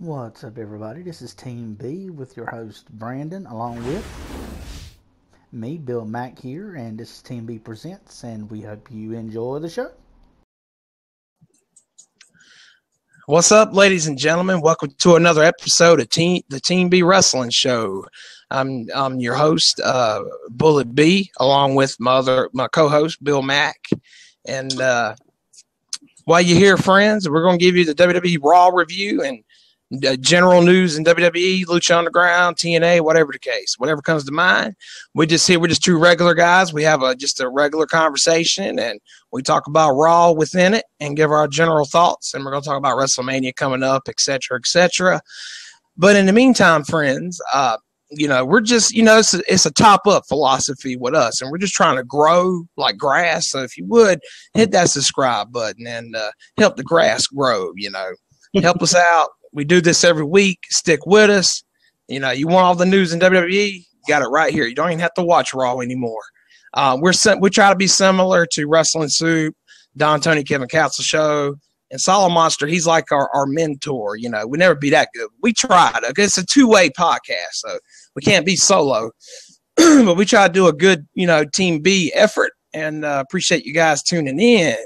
What's up, everybody? This is Team B with your host Brandon, along with me, Bill Mack here, and this is Team B Presents, and we hope you enjoy the show. What's up, ladies and gentlemen? Welcome to another episode of the Team B Wrestling Show. I'm your host, Bullet B, along with my co-host Bill Mack, and while you're here, friends, we're going to give you the WWE RAW review and general news in WWE, Lucha Underground, TNA, whatever the case, whatever comes to mind. We're just two regular guys. We have just a regular conversation, and we talk about Raw within it and give our general thoughts. And we're going to talk about WrestleMania coming up, et cetera, et cetera. But in the meantime, friends, we're just, it's a top-up philosophy with us, and we're just trying to grow like grass. So if you would, hit that subscribe button and help the grass grow, Help us out. We do this every week. Stick with us. You want all the news in WWE? You got it right here. You don't even have to watch Raw anymore. We try to be similar to Wrestling Soup, Don Tony Kevin Castle Show, and Solid Monster. He's like our mentor. We never be that good. We tried. Okay? It's a two-way podcast, so we can't be solo. But we try to do a good, Team B effort, and appreciate you guys tuning in.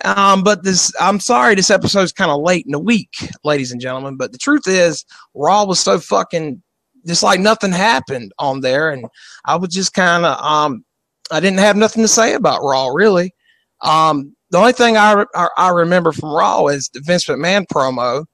But I'm sorry this episode is kind of late in the week, ladies and gentlemen. But the truth is, Raw was so fucking just like nothing happened on there, and I was just kind of I didn't have nothing to say about Raw really. The only thing I remember from Raw is the Vince McMahon promo,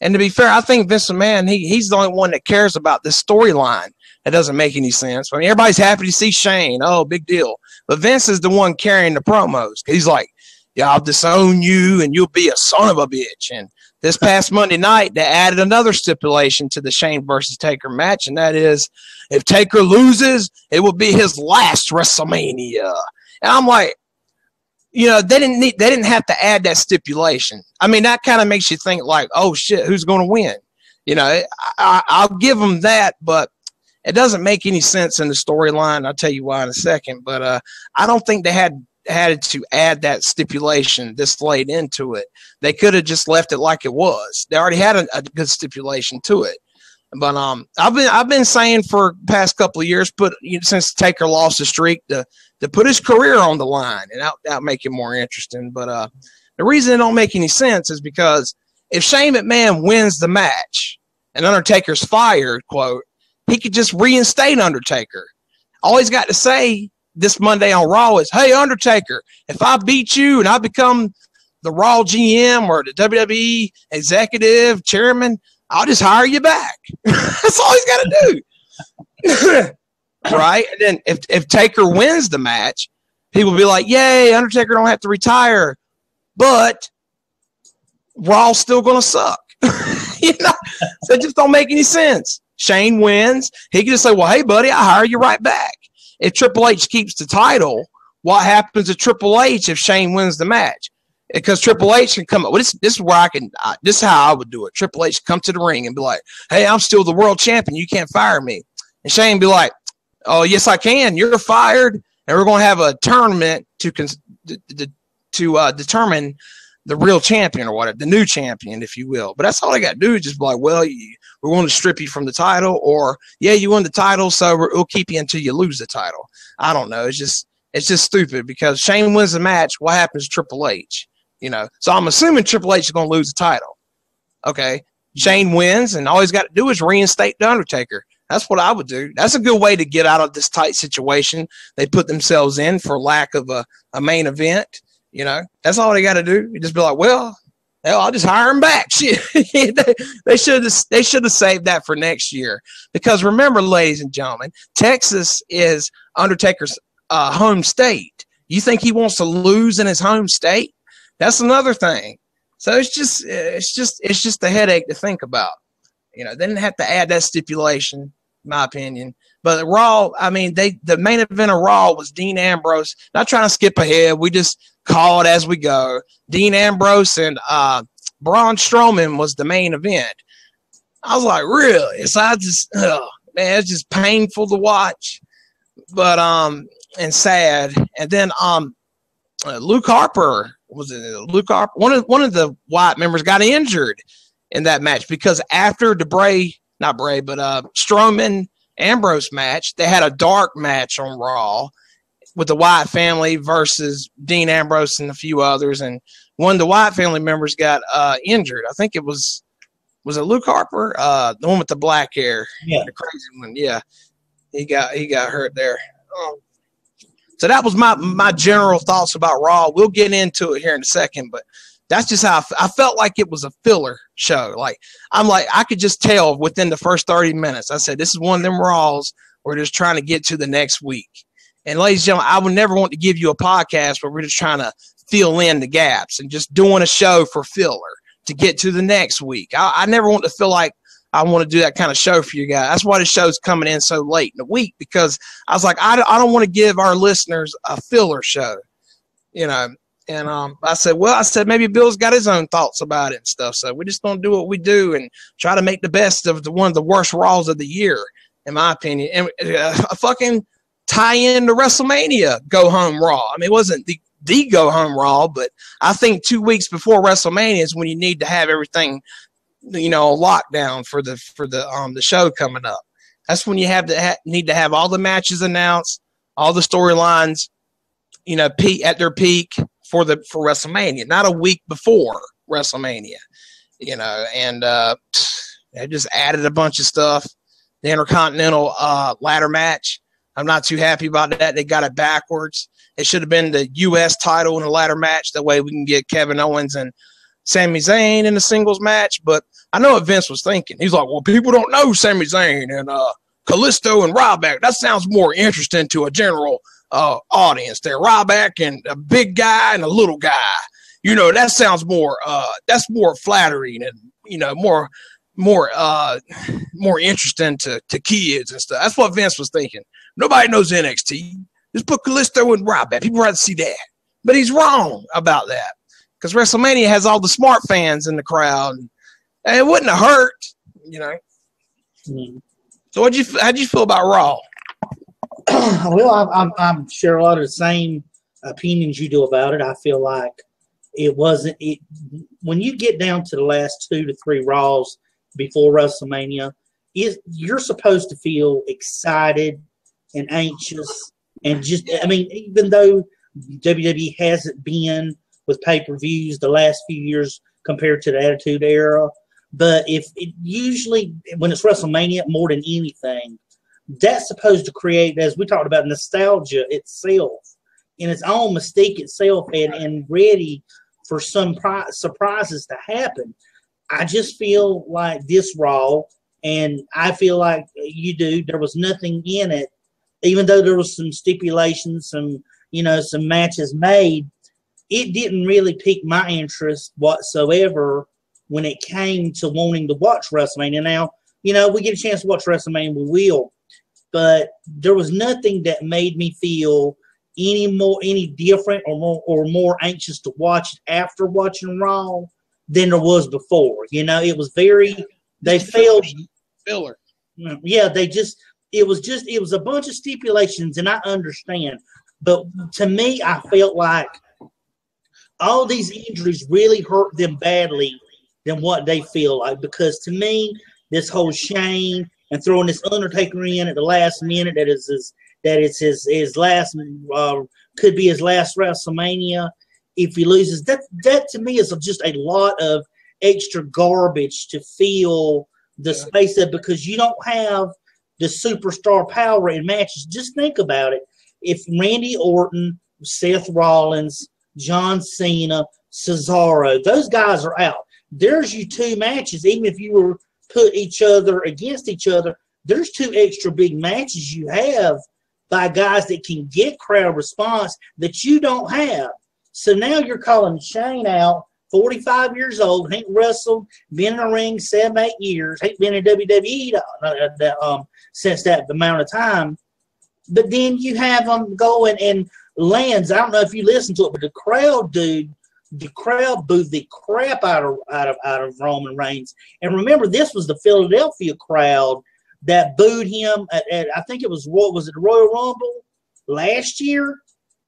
and to be fair, I think Vince McMahon he's the only one that cares about this storyline. That doesn't make any sense. I mean, everybody's happy to see Shane. Oh, big deal. But Vince is the one carrying the promos. He's like, yeah, I'll disown you and you'll be a son of a bitch. And this past Monday night, they added another stipulation to the Shane versus Taker match, and that is if Taker loses, it will be his last WrestleMania. And I'm like, they didn't have to add that stipulation. I mean, that kind of makes you think like, oh shit, who's going to win? I'll give them that, but it doesn't make any sense in the storyline. I'll tell you why in a second. But I don't think they had to add that stipulation this late into it. They could have just left it like it was. They already had a good stipulation to it. But I've been saying for the past couple of years, since Taker lost the streak, to put his career on the line, and that'll make it more interesting. But the reason it don't make any sense is because if Shane McMahon wins the match and Undertaker's fired, quote, he could just reinstate Undertaker. All he's got to say this Monday on Raw is, hey, Undertaker, if I beat you and I become the Raw GM or the WWE executive chairman, I'll just hire you back. That's all he's got to do. Right? And then if Taker wins the match, people will be like, yay, Undertaker don't have to retire, but Raw's still going to suck. So it just don't make any sense. Shane wins. He can just say, well, hey, buddy, I hire you right back. If Triple H keeps the title, what happens to Triple H if Shane wins the match? Because Triple H can come up. Well, this is where this is how I would do it. Triple H come to the ring and be like, hey, I'm still the world champion. You can't fire me. And Shane be like, oh, yes, I can. You're fired. And we're going to have a tournament to determine the real champion or whatever, the new champion, if you will. But that's all they got to do is just be like, well, we're going to strip you from the title, or yeah, you won the title, so we'll keep you until you lose the title. I don't know. It's just stupid because Shane wins the match. What happens to Triple H? So I'm assuming Triple H is going to lose the title. Okay, Shane wins, and all he's got to do is reinstate the Undertaker. That's what I would do. That's a good way to get out of this tight situation they put themselves in for lack of a main event. That's all they got to do. You just be like, well, hell, I'll just hire him back. Shit. They should have saved that for next year. Because remember, ladies and gentlemen, Texas is Undertaker's home state. You think he wants to lose in his home state? That's another thing. So it's just a headache to think about. They didn't have to add that stipulation, in my opinion. But Raw, I mean, the main event of Raw was Dean Ambrose. Not trying to skip ahead. We just call it as we go. Dean Ambrose and Braun Strowman was the main event. I was like, really? So it's just painful to watch, but and sad. And then Luke Harper, one of the Wyatt members got injured, in that match, because after the Strowman Ambrose match, they had a dark match on Raw with the Wyatt family versus Dean Ambrose and a few others, and one of the Wyatt family members got injured. I think it was it Luke Harper, the one with the black hair, the crazy one. Yeah, he got hurt there. So that was my general thoughts about Raw. We'll get into it here in a second, but that's just how I felt like it was a filler show. I could just tell within the first 30 minutes. I said, this is one of them Raws we're just trying to get to the next week. And ladies and gentlemen, I would never want to give you a podcast where we're just trying to fill in the gaps and just doing a show for filler to get to the next week. I never want to feel like I want to do that kind of show for you guys. That's why the show's coming in so late in the week, because I was like, I don't want to give our listeners a filler show, And I said, maybe Bill's got his own thoughts about it and stuff. So we're just going to do what we do and try to make the best of one of the worst Raws of the year, in my opinion. And a fucking tie in to WrestleMania Go Home Raw. I mean, it wasn't the Go Home Raw, but I think 2 weeks before WrestleMania is when you need to have everything, lockdown for the show coming up. That's when you need to have all the matches announced, all the storylines, peak at their peak for WrestleMania, not a week before WrestleMania, and they just added a bunch of stuff. The Intercontinental ladder match, I'm not too happy about that. They got it backwards. It should have been the U.S. title in a ladder match. That way we can get Kevin Owens and Sami Zayn in a singles match. But I know what Vince was thinking. He's like, well, people don't know Sami Zayn and Kalisto and Ryback. That sounds more interesting to a general audience there. Ryback and a big guy and a little guy. That sounds more that's more flattering and more interesting to kids and stuff. That's what Vince was thinking. Nobody knows NXT. Just put Kalisto and Ryback. People rather see that. But he's wrong about that, because WrestleMania has all the smart fans in the crowd, and it wouldn't have hurt, So how'd you feel about Raw? Well, I'm sure a lot of the same opinions you do about it. I feel like it wasn't it when you get down to the last 2 to 3 Raws before WrestleMania, you're supposed to feel excited and anxious and even though WWE hasn't been with pay-per-views the last few years compared to the Attitude Era, but if it usually when it's WrestleMania more than anything, that's supposed to create, as we talked about, nostalgia itself in its own mystique itself and ready for some surprises to happen. I just feel like this Raw, and I feel like you do, there was nothing in it, even though there was some stipulations, some matches made. It didn't really pique my interest whatsoever when it came to wanting to watch WrestleMania. Now, we get a chance to watch WrestleMania, we will. But there was nothing that made me feel any different or more anxious to watch after watching Raw than there was before. It was they failed filler. Yeah, it was a bunch of stipulations, and I understand. But to me, I felt like all these injuries really hurt them badly than what they feel like. Because to me, this whole Shane and throwing this Undertaker in at the last minute that it's his last could be his last WrestleMania if he loses, that to me is just a lot of extra garbage to fill the space up, because you don't have the superstar power in matches. Just think about it. If Randy Orton, Seth Rollins, John Cena, Cesaro, those guys are out, there's you 2 matches. Even if you were put each other against each other, there's 2 extra big matches you have by guys that can get crowd response that you don't have. So now you're calling Shane out, 45 years old, ain't wrestled, been in the ring 7-8 years, ain't been in WWE since that amount of time. But then you have them going and lands. I don't know if you listen to it, but the crowd booed the crap out of Roman Reigns. And remember, this was the Philadelphia crowd that booed him at I think it was the Royal Rumble last year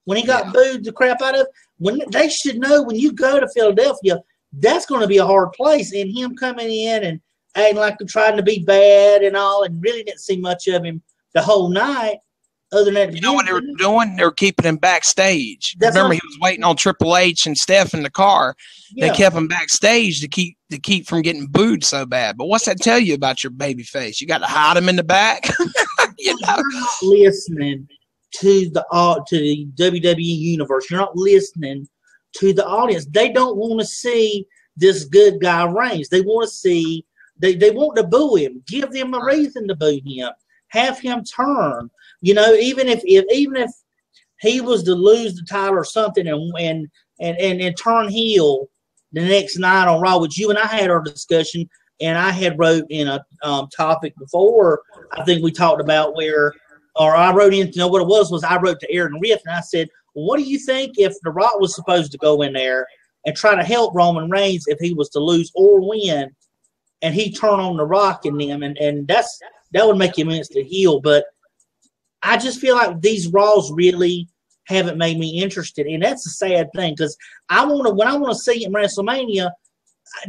when he got booed the crap out of. When they should know, when you go to Philadelphia, that's going to be a hard place. And him coming in and acting like they're trying to be bad and all, and really didn't see much of him the whole night. Other than that, you know what they were doing? They were keeping him backstage. Remember, he was waiting on Triple H and Steph in the car. Yeah. They kept him backstage to keep from getting booed so bad. But what's that tell you about your baby face? You got to hide him in the back. You're not listening to the WWE universe. You're not listening to the audience. They don't want to see this good guy Reigns. They want to see. They want to boo him. Give them a reason to boo him. Have him turn. You know, even if he was to lose the title or something and turn heel the next night on Raw, which you and I had our discussion, and I had wrote in a topic before. I think we talked about I wrote in. You know what it was I wrote to Aaron Riff and I said, well, what do you think if The Rock was supposed to go in there and try to help Roman Reigns if he was to lose or win, and he turn on The Rock and them, and that would make him instant heel, but I just feel like these Raws really haven't made me interested, and that's a sad thing because when I want to see it in WrestleMania,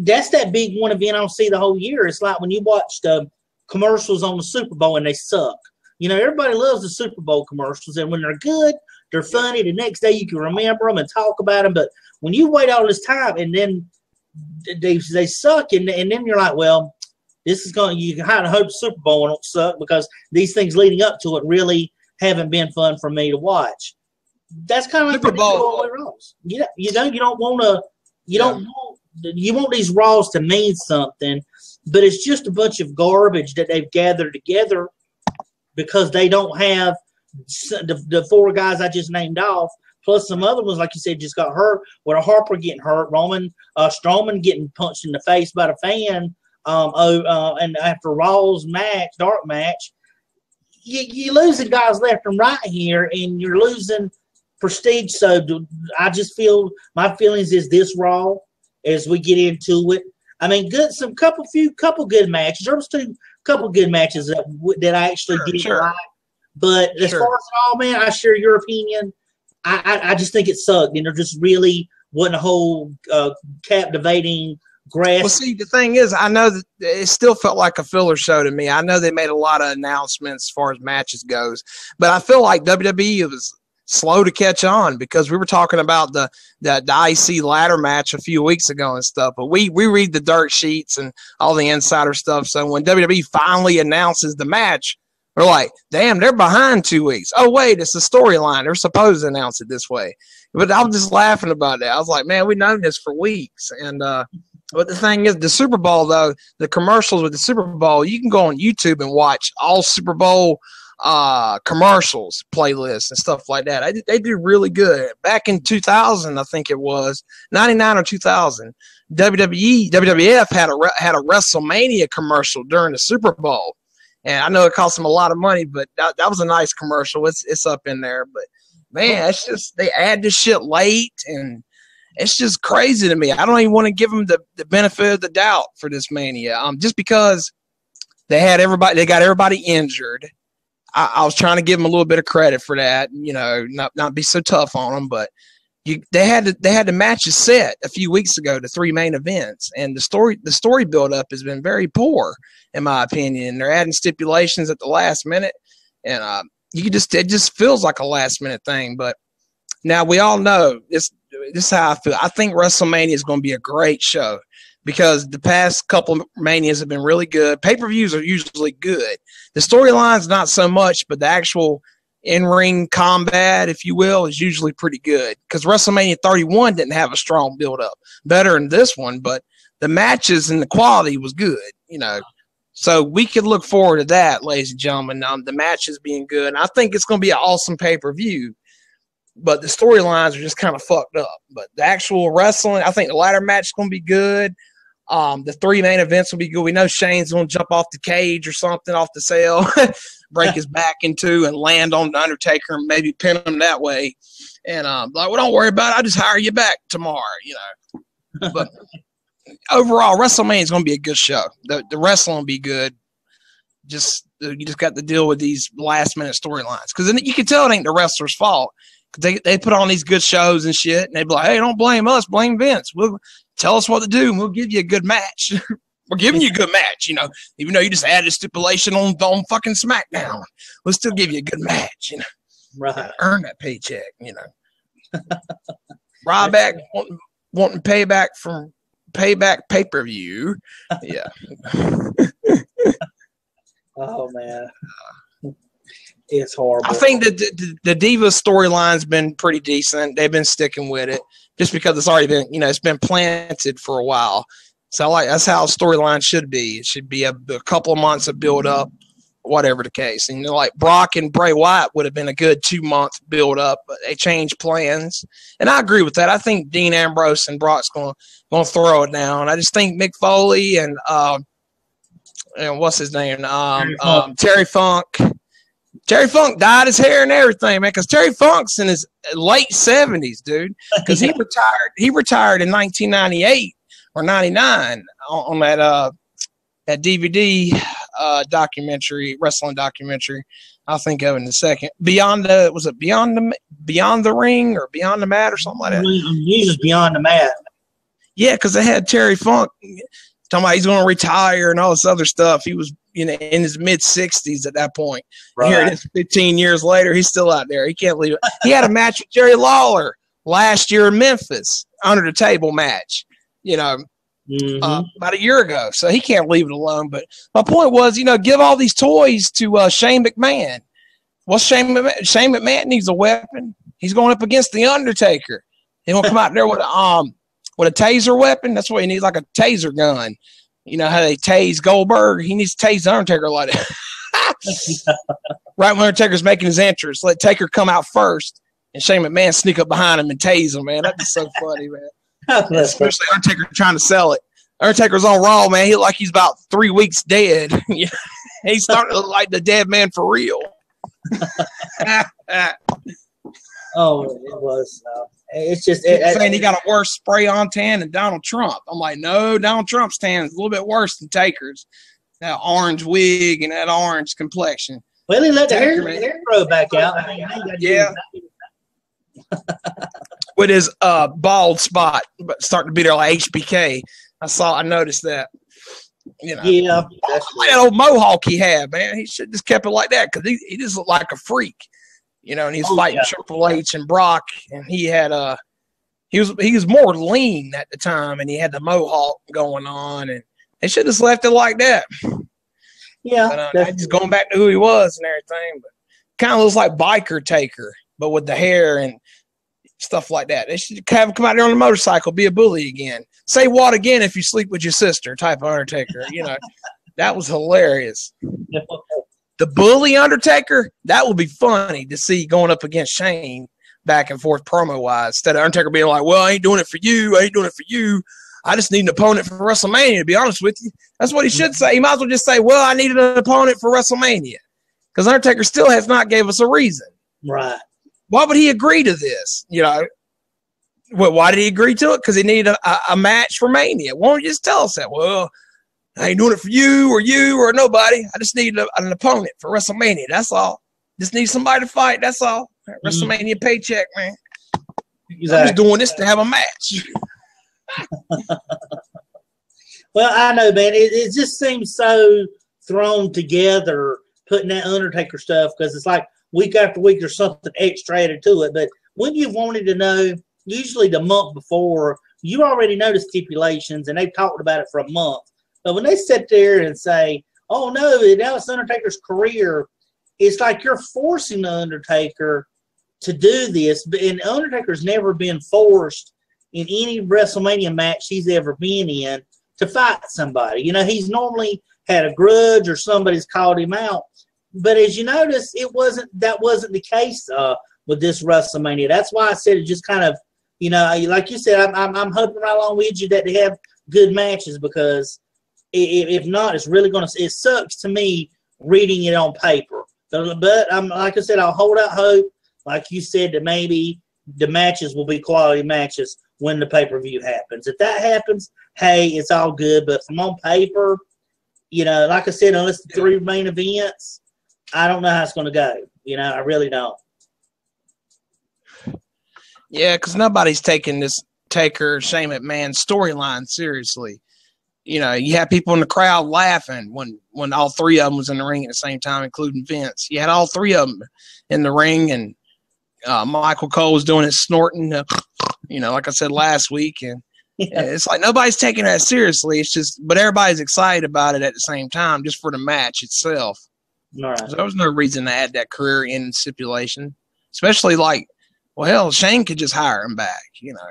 that's that big one event I don't see the whole year. It's like when you watch the commercials on the Super Bowl and they suck. You know, everybody loves the Super Bowl commercials, and when they're good, they're funny. The next day you can remember them and talk about them, but when you wait all this time and then they suck, and then you're like, well, this is you can kind of hope the Super Bowl won't suck because these things leading up to it really haven't been fun for me to watch. That's kind of like Super Bowl. Raws. You want these Raws to mean something, but it's just a bunch of garbage that they've gathered together because they don't have the four guys I just named off, plus some other ones, like you said, just got hurt. With a Harper getting hurt, Strowman getting punched in the face by the fan. And after Raw's dark match, you're losing guys left and right here, and you're losing prestige. So I just feel my feelings is this Raw as we get into it. I mean, couple good matches. There was couple good matches that I actually did like. But as far as all, man, I share your opinion. I just think it sucked, and there just really wasn't a whole captivating. Well, see, the thing is, I know that it still felt like a filler show to me. I know they made a lot of announcements as far as matches goes, but I feel like WWE was slow to catch on because we were talking about the IC ladder match a few weeks ago and stuff, but we read the dirt sheets and all the insider stuff. So when WWE finally announces the match, we're like, damn, they're behind 2 weeks. Oh, wait, it's a storyline. They're supposed to announce it this way. But I was just laughing about that. I was like, man, we've known this for weeks. And, but the thing is, the Super Bowl, though, the commercials with the Super Bowl, you can go on YouTube and watch all Super Bowl commercials, playlists, and stuff like that. They do really good. Back in 2000, I think it was, 99 or 2000, WWF had a WrestleMania commercial during the Super Bowl. And I know it cost them a lot of money, but that was a nice commercial. It's up in there. But, man, it's just they add this shit late, and it's just crazy to me. I don't even want to give them the benefit of the doubt for this Mania. Just because they got everybody injured. I was trying to give them a little bit of credit for that, you know, not be so tough on them. But they had the matches set a few weeks ago, the 3 main events, and the story build up has been very poor, in my opinion. They're adding stipulations at the last minute, and it just feels like a last minute thing. But now we all know this is how I feel. I think WrestleMania is going to be a great show because the past couple of Manias have been really good. Pay-per-views are usually good. The storyline's not so much, but the actual in-ring combat, if you will, is usually pretty good because WrestleMania 31 didn't have a strong build-up. Better than this one, but the matches and the quality was good, you know. So we could look forward to that, ladies and gentlemen, the matches being good. And I think it's going to be an awesome pay-per-view, but the storylines are just kind of fucked up. But the actual wrestling, I think the ladder match is going to be good. The 3 main events will be good. We know Shane's going to jump off the cage or something, off the cell, break his back in 2 and land on the Undertaker and maybe pin him that way. And like, well, don't worry about it. I'll just hire you back tomorrow, you know. But overall, WrestleMania is going to be a good show. The wrestling will be good. You just got to deal with these last minute storylines because you can tell it ain't the wrestlers' fault. They put on these good shows and shit, and they be like, hey, don't blame us, blame Vince. tell us what to do, and we'll give you a good match. We're giving you a good match, you know, even though you just added a stipulation on fucking SmackDown. We'll still give you a good match, you know. Right. Earn that paycheck, you know. Ryback wanting payback pay-per-view. Yeah. Oh, man. It's horrible. I think that the Divas storyline's been pretty decent. They've been sticking with it just because it's already been, you know, it's been planted for a while. So that's how a storyline should be. It should be a couple of months of build up, whatever the case. And, you know, like Brock and Bray Wyatt would have been a good 2-month build up, but they changed plans. And I agree with that. I think Dean Ambrose and Brock's going to throw it down. I just think Mick Foley and what's his name? Terry Funk. Terry Funk dyed his hair and everything, man, because Terry Funk's in his late 70s, dude. Because he retired. He retired in 1998 or 99 on that DVD documentary, wrestling documentary. I'll think of it in a second. Beyond the Ring or Beyond the Mat or something like that? Usually Beyond the Mat. Yeah, because they had Terry Funk talking about he's going to retire and all this other stuff. He was, you know, in his mid-60s at that point. Right. Here it is 15 years later. He's still out there. He can't leave it. He had a match with Jerry Lawler last year in Memphis, under the table match, you know, about a year ago. So he can't leave it alone. But my point was, you know, give all these toys to Shane McMahon. What's Shane McMahon? Shane McMahon needs a weapon. He's going up against The Undertaker. He's going to come out there with a taser weapon. That's what he needs, like a taser gun. You know how they tase Goldberg? He needs to tase The Undertaker like that. Right when Undertaker's making his entrance, let Taker come out first, and Shane McMahon sneak up behind him and tase him, man. That'd be so funny, man. Especially Undertaker trying to sell it. Undertaker's on Raw, man. He look like he's about 3 weeks dead. He's starting to look like the dead man for real. Oh, it was. It's just saying he got a worse spray-on tan than Donald Trump. I'm like, no, Donald Trump's tan is a little bit worse than Taker's. That orange wig and that orange complexion. Well, he let the hair grow back out. I mean, yeah. With his bald spot, but starting to be there like HBK. I noticed that. You know, yeah, that old mohawk he had, man. He should just kept it like that because he just looked like a freak. You know, and he's fighting Triple H and Brock, and he had he was more lean at the time, and he had the mohawk going on, and they should have just left it like that. Yeah, but, just going back to who he was and everything, but kind of looks like Biker Taker, but with the hair and stuff like that. They should have him come out there on a motorcycle, be a bully again. Say what again if you sleep with your sister, type of Undertaker. You know, that was hilarious. The bully Undertaker, that would be funny to see going up against Shane back and forth promo-wise. Instead of Undertaker being like, well, I ain't doing it for you. I ain't doing it for you. I just need an opponent for WrestleMania, to be honest with you. That's what he should say. He might as well just say, well, I needed an opponent for WrestleMania. Because Undertaker still has not gave us a reason. Right. Why would he agree to this? You know, well, why did he agree to it? Because he needed a match for Mania. Why don't you just tell us that? Well, I ain't doing it for you or nobody. I just need an opponent for WrestleMania. That's all. Just need somebody to fight. That's all. WrestleMania paycheck, man. Exactly. I'm just doing this to have a match. Well, I know, man. It just seems so thrown together, putting that Undertaker stuff, because it's like week after week there's something extra added to it. But when you wanted to know, usually the month before, you already know the stipulations, and they've talked about it for a month. But when they sit there and say, oh, no, now it's Undertaker's career, it's like you're forcing the Undertaker to do this. And Undertaker's never been forced in any WrestleMania match he's ever been in to fight somebody. You know, he's normally had a grudge or somebody's called him out. But as you notice, that wasn't the case with this WrestleMania. That's why I said it just kind of, you know, like you said, I'm hoping right along with you that they have good matches, because if not, it's really going to – it sucks to me reading it on paper. But like I said, I'll hold out hope, like you said, that maybe the matches will be quality matches when the pay-per-view happens. If that happens, hey, it's all good. But from on paper, you know, like I said, unless the 3 main events, I don't know how it's going to go. You know, I really don't. Yeah, because nobody's taking Taker, Shane McMahon storyline seriously. You know, you had people in the crowd laughing when all three of them was in the ring at the same time, including Vince. You had all three of them in the ring, and Michael Cole was doing his snorting, you know, like I said last week. And it's like nobody's taking that seriously. It's just, but everybody's excited about it at the same time just for the match itself. Right. So there was no reason to add that career-ending stipulation, especially like, well, hell, Shane could just hire him back, you know.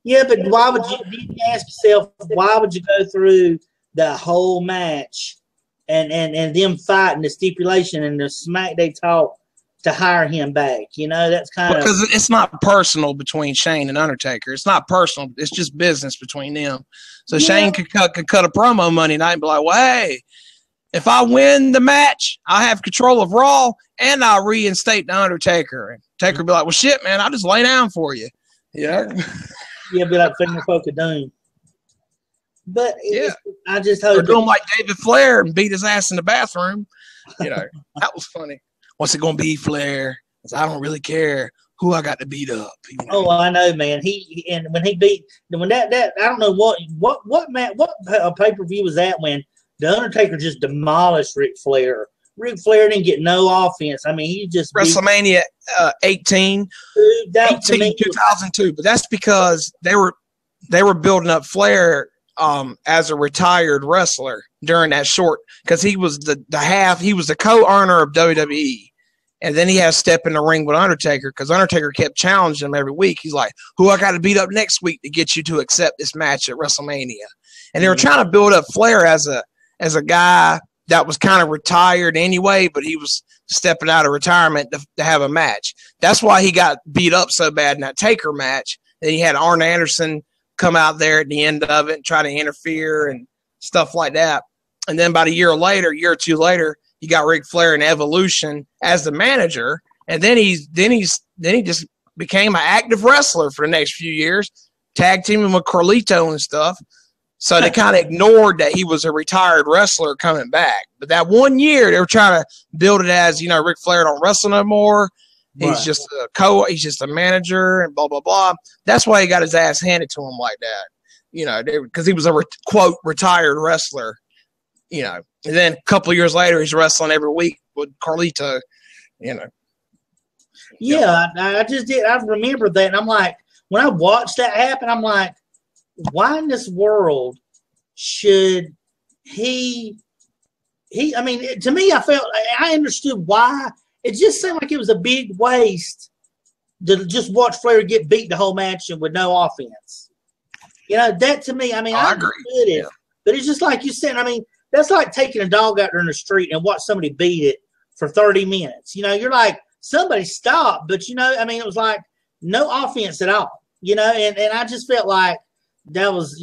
Yeah, but why would you ask yourself, why would you go through the whole match and them fighting the stipulation and the smack they talk to hire him back? You know, that's kind of. Because it's not personal between Shane and Undertaker. It's not personal. It's just business between them. So Shane could cut a promo Monday night and be like, well, hey, if I win the match, I have control of Raw and I'll reinstate the Undertaker. And Taker would be like, well, shit, man, I'll just lay down for you. Yeah. Yeah, be like Finger Poke of Doom. But I just hope. They're doing like David Flair and beat his ass in the bathroom. You know, that was funny. What's it going to be, Flair? I don't really care who I got to beat up. You know? Oh, I know, man. When that I don't know what pay-per-view was that when the Undertaker just demolished Ric Flair. Ric Flair didn't get no offense. I mean, he just WrestleMania 18, 2002. But that's because they were building up Flair as a retired wrestler during that short, because he was he was the co-owner of WWE. And then he had to step in the ring with Undertaker because Undertaker kept challenging him every week. He's like, who I got to beat up next week to get you to accept this match at WrestleMania? And they were trying to build up Flair as a guy that was kind of retired anyway, but he was stepping out of retirement to have a match. That's why he got beat up so bad in that Taker match. Then he had Arn Anderson come out there at the end of it and try to interfere and stuff like that. And then about a year or two later, you got Ric Flair in Evolution as the manager, and then he just became an active wrestler for the next few years, tag teaming with Carlito and stuff. So they kind of ignored that he was a retired wrestler coming back. But that 1 year, they were trying to build it as, you know, Ric Flair don't wrestle no more. He's just he's just a manager and blah, blah, blah. That's why he got his ass handed to him like that, you know, because he was a, quote, retired wrestler, you know. And then a couple of years later, he's wrestling every week with Carlito, you know. Yeah, I just did. I remember that. And I'm like, when I watched that happen, I'm like, why in this world should he I mean, to me, I understood why. It just seemed like it was a big waste to just watch Flair get beat the whole match and with no offense. You know, that to me, I mean, I understood it. Yeah. But it's just like you said, I mean, that's like taking a dog out there in the street and watch somebody beat it for 30 minutes. You know, you're like, somebody stop. But, you know, I mean, it was like no offense at all. You know, and I just felt like that was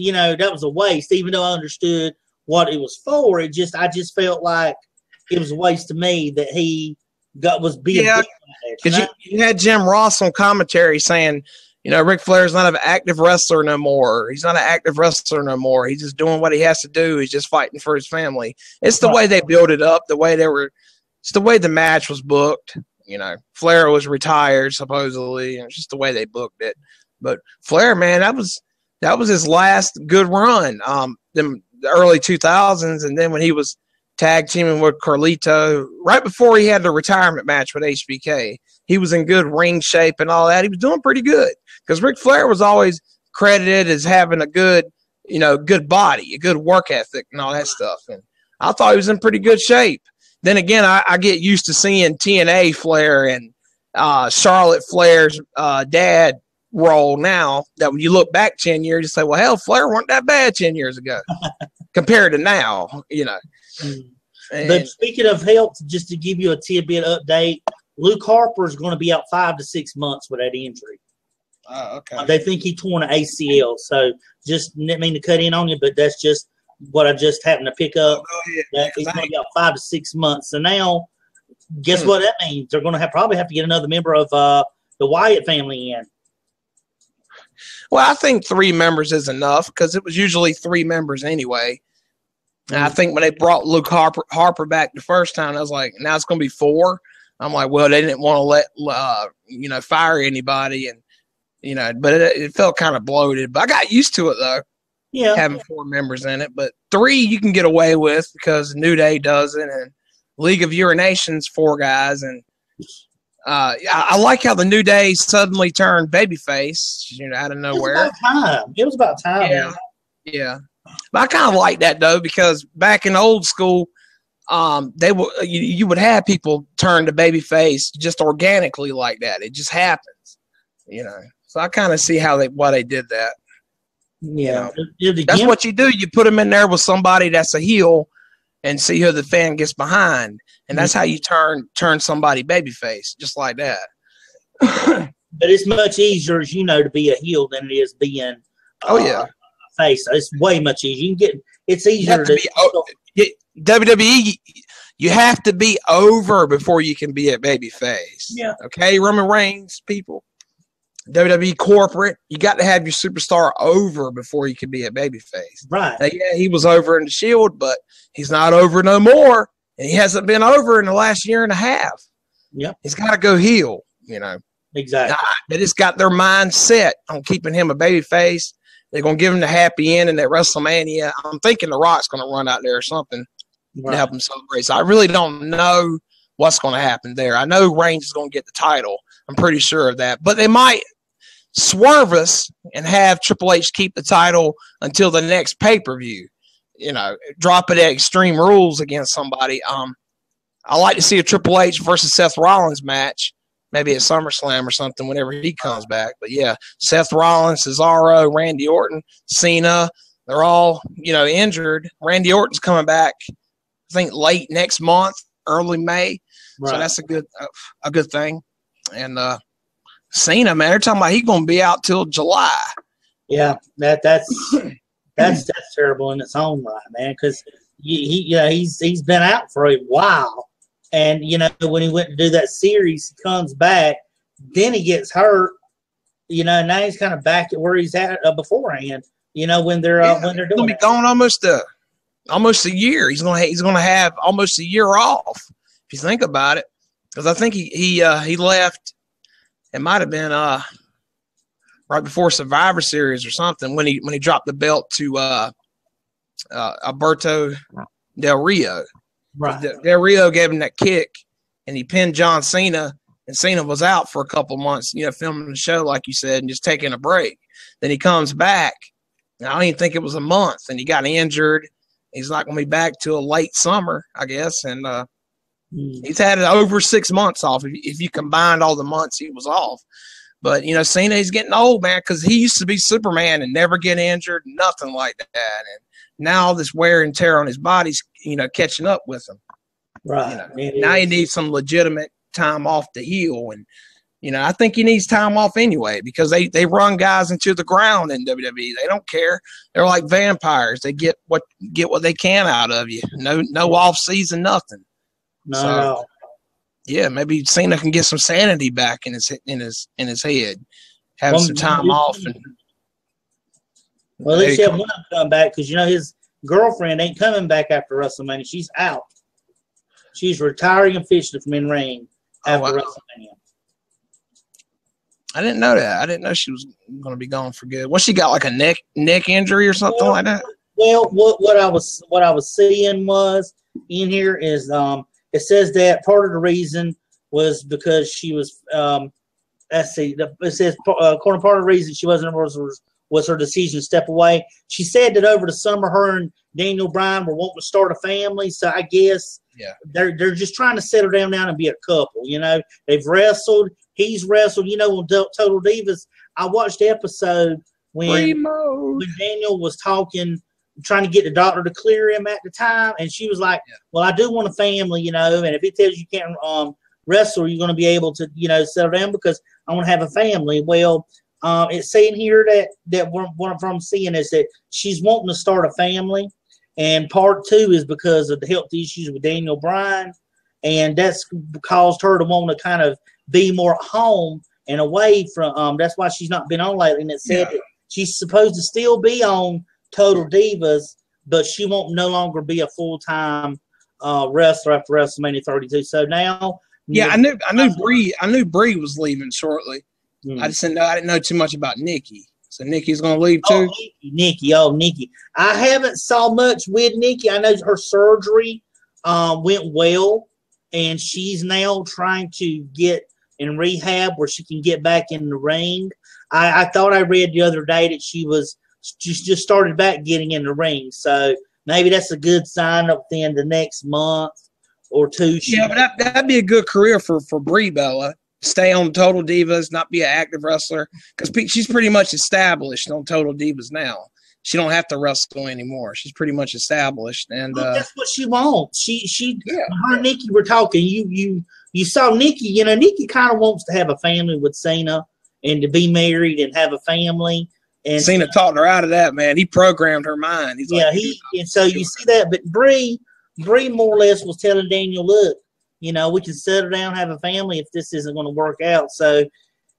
a waste, even though I understood what it was for. I just felt like it was a waste to me that he was being beat. Because you had Jim Ross on commentary saying, you know, Ric Flair's not an active wrestler no more. He's not an active wrestler no more. He's just doing what he has to do. He's just fighting for his family. It's the way they built it up, it's the way the match was booked. You know, Flair was retired supposedly, and it's just the way they booked it. But Flair, man, that was his last good run. The early 2000s, and then when he was tag teaming with Carlito, right before he had the retirement match with HBK, he was in good ring shape and all that. He was doing pretty good because Ric Flair was always credited as having a good body, a good work ethic, and all that stuff. And I thought he was in pretty good shape. Then again, I get used to seeing TNA Flair and Charlotte Flair's dad role now, that when you look back 10 years, you say, well, hell, Flair weren't that bad 10 years ago compared to now, you know. But speaking of health, just to give you a tidbit update, Luke Harper is going to be out 5 to 6 months with that injury. Oh, okay. They think he torn an ACL. So just didn't mean to cut in on you, but that's just what I just happened to pick up. He's going to be out 5 to 6 months. So now, guess what that means? They're going to probably have to get another member of the Wyatt family in. Well, I think 3 members is enough because it was usually 3 members anyway. And I think when they brought Luke Harper back the first time, I was like, now it's going to be 4. I'm like, well, they didn't want to let fire anybody, and you know, but it felt kind of bloated. But I got used to it though. Yeah, having 4 members in it, but 3 you can get away with because New Day does it, and League of Urinations 4 guys, and I like how the New Day suddenly turned babyface, you know, out of nowhere. It was about time. Yeah, man. Yeah. But I kind of like that though because back in old school, you would have people turn to babyface just organically like that. It just happens, you know. So I kind of see why they did that. Yeah, you know, that's what you do. You put them in there with somebody that's a heel, and see who the fan gets behind, and that's how you turn somebody babyface, just like that. But it's much easier, as you know, to be a heel than it is being a face. It's way much easier. You can get it's easier WWE. You have to be over before you can be a babyface. Yeah. Okay, Roman Reigns, people. WWE corporate, you got to have your superstar over before you can be a babyface. Right. Now, yeah, he was over in the Shield, but he's not over no more, and he hasn't been over in the last year and a half. Yep. He's got to go heel, you know. Exactly. They just got their mind set on keeping him a babyface. They're going to give him the happy ending at WrestleMania. I'm thinking The Rock's going to run out there or something to help him celebrate. So I really don't know what's going to happen there. I know Reigns is going to get the title. I'm pretty sure of that. But they might swerve us and have Triple H keep the title until the next pay-per-view. You know, drop it at Extreme Rules against somebody. I like to see a Triple H versus Seth Rollins match, maybe at SummerSlam or something whenever he comes back. But, yeah, Seth Rollins, Cesaro, Randy Orton, Cena, they're all, you know, injured. Randy Orton's coming back, I think, late next month, early May. Right. So that's a good thing. And Cena, man, they're talking about he's going to be out till July. Yeah, that's terrible in its own right, man. Because he's been out for a while, and you know when he went to do that series, he comes back, then he gets hurt. You know, now he's kind of back at where he's at beforehand. You know when they're doing. He's going to be gone almost a year. He's going to have almost a year off if you think about it, because I think he left. It might have been right before Survivor Series or something when he dropped the belt to Alberto Del Rio. Right. Del Rio gave him that kick, and he pinned John Cena, and Cena was out for a couple months, you know, filming the show, like you said, and just taking a break. Then he comes back, and I don't even think it was a month, and he got injured. He's not going to be back till late summer, I guess, and he's had over 6 months off if you combined all the months he was off. But, you know, Cena, he's getting old, man, because he used to be Superman and never get injured, nothing like that. And now all this wear and tear on his body's, you know, catching up with him. Right. You know, now he needs some legitimate time off to heal. And, you know, I think he needs time off anyway because they run guys into the ground in WWE. They don't care. They're like vampires. They get what they can out of you. No off season, nothing. No. Yeah, maybe Cena can get some sanity back in his head, have some time off. Well, at least he had one come back because you know his girlfriend ain't coming back after WrestleMania. She's out. She's retiring officially from in ring after WrestleMania. I didn't know that. I didn't know she was going to be gone for good. What, she got like a neck injury or something like that? Well, what I was seeing was in here is it says that part of the reason was because she was let's see, it says according to part of the reason she wasn't was her decision to step away. She said that over the summer her and Daniel Bryan were wanting to start a family, so I guess they're just trying to settle down and be a couple. You know, they've wrestled. He's wrestled. You know, on Total Divas, I watched the episode when Daniel was trying to get the doctor to clear him at the time, and she was like, "Well, I do want a family, you know, and if it tells you can't wrestle, you're going to be able to, you know, settle down because I want to have a family." Well, it's saying here that what I'm seeing is that she's wanting to start a family, and part 2 is because of the health issues with Daniel Bryan, and that's caused her to want to kind of be more at home and away from. That's why she's not been on lately, and it said that she's supposed to still be on Total Divas, but she won't no longer be a full-time wrestler after WrestleMania 32. So now, I knew Brie was leaving shortly. I didn't know too much about Nikki. So Nikki's going to leave too? Nikki. I haven't saw much with Nikki. I know her surgery went well, and she's now trying to get in rehab where she can get back in the ring. I thought I read the other day that she just started back getting in the ring. So maybe that's a good sign within the next month or two. Yeah, but that'd be a good career for Brie Bella. Stay on Total Divas, not be an active wrestler, because she's pretty much established on Total Divas now. She don't have to wrestle anymore. She's pretty much established, and that's what she wants. Her and Nikki were talking. You saw Nikki. You know, Nikki kind of wants to have a family with Cena and to be married and have a family. And Cena talked her out of that, man. He programmed her mind. He's like, and so you see that, but Brie more or less was telling Daniel, look, you know, we can settle down, have a family if this isn't going to work out. So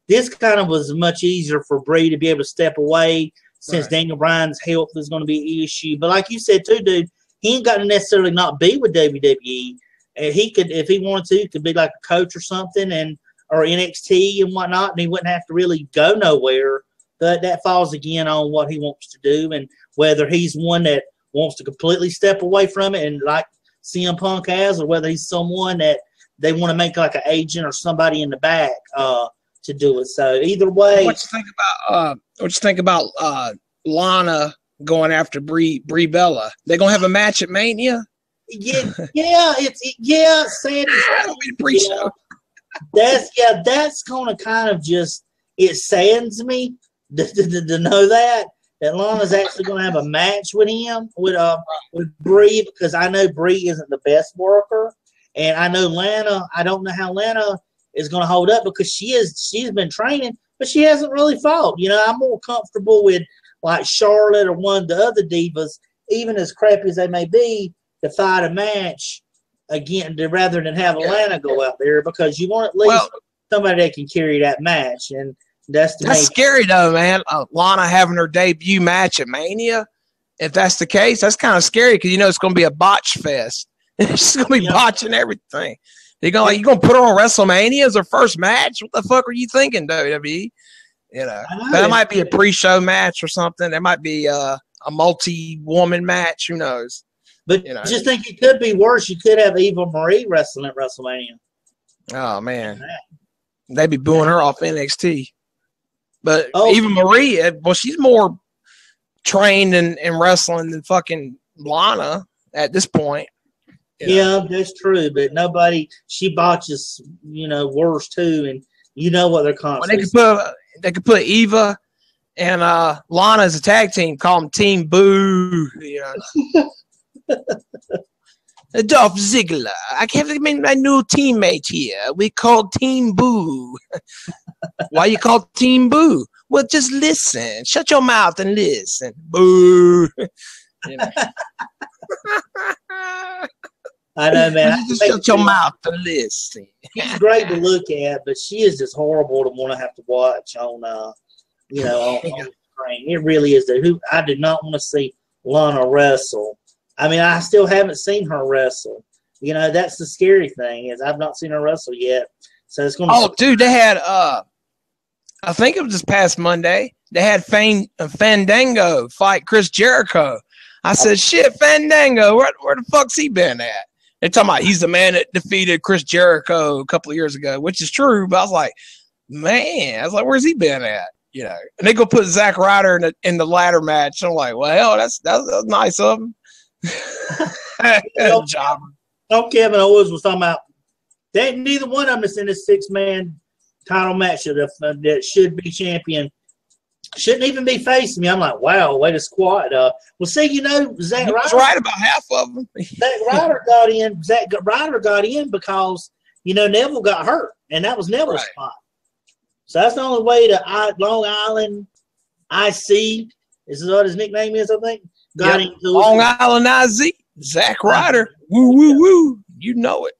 this kind of was much easier for Brie to be able to step away since Daniel Bryan's health is going to be an issue. But like you said too, dude, he ain't got to necessarily not be with WWE. He could, if he wanted to, could be like a coach or something, or NXT and whatnot, and he wouldn't have to really go nowhere. But that falls again on what he wants to do and whether he's one that wants to completely step away from it and like CM Punk has, or whether he's someone that they want to make like an agent or somebody in the back to do it. So either way, what you think about Lana going after Brie Bella? They're gonna have a match at Mania. Sandy. Pre-show. That's gonna kind of just, it saddens me to know that Lana's actually going to have a match with him, with Brie, because I know Brie isn't the best worker, and I know Lana. I don't know how Lana is going to hold up because she's been training, but she hasn't really fought. You know, I'm more comfortable with like Charlotte or one of the other divas, even as crappy as they may be, to fight a match again rather than have Lana go out there, because you want at least somebody that can carry that match. And that's scary though, man. Lana having her debut match at Mania. If that's the case, that's kind of scary because you know it's going to be a botch fest. She's going to be botching everything. You gonna put her on WrestleMania as her first match? What the fuck are you thinking, WWE? You know, that might be a pre-show match or something. There might be a multi-woman match. Who knows? But I just think it could be worse. You could have Eva Marie wrestling at WrestleMania. Oh man, they'd be booing her off NXT. But Eva Marie, well, she's more trained in wrestling than fucking Lana at this point. Yeah, that's true. But she botches, worse too. And you know what they're constantly. They could put Eva and Lana as a tag team, call them Team Boo. Dolph Ziggler, I have my new teammate here. We call Team Boo. Why you call Team Boo? Well, just listen. Shut your mouth and listen. Boo. I know, man. Just shut your mouth and listen. She's great to look at, but she is just horrible to want to have to watch on on screen. It really is. I did not want to see Lana wrestle. I mean, I still haven't seen her wrestle. That's the scary thing, is I've not seen her wrestle yet. So it's going to. Oh, dude, they had I think it was this past Monday. They had Fandango fight Chris Jericho. I said, "Shit, Fandango, where the fuck's he been at?" They're talking about he's the man that defeated Chris Jericho a couple of years ago, which is true. But I was like, man, where's he been at? And they go put Zack Ryder in the ladder match. I'm like, well, that's nice of him. Kevin Owens was talking about that neither one of them is in this 6-man title match that should be champion. Shouldn't even be facing me. I'm like, wow, way to squat. Well, see, Zack Ryder was right about half of them. Zack Ryder got in. Zack Ryder got in because Neville got hurt, and that was Neville's spot. So that's the only way to Long Island IC. This is what his nickname is, I think. Got into Long Island IZ. Zack Ryder. Woo, woo, woo. You know it.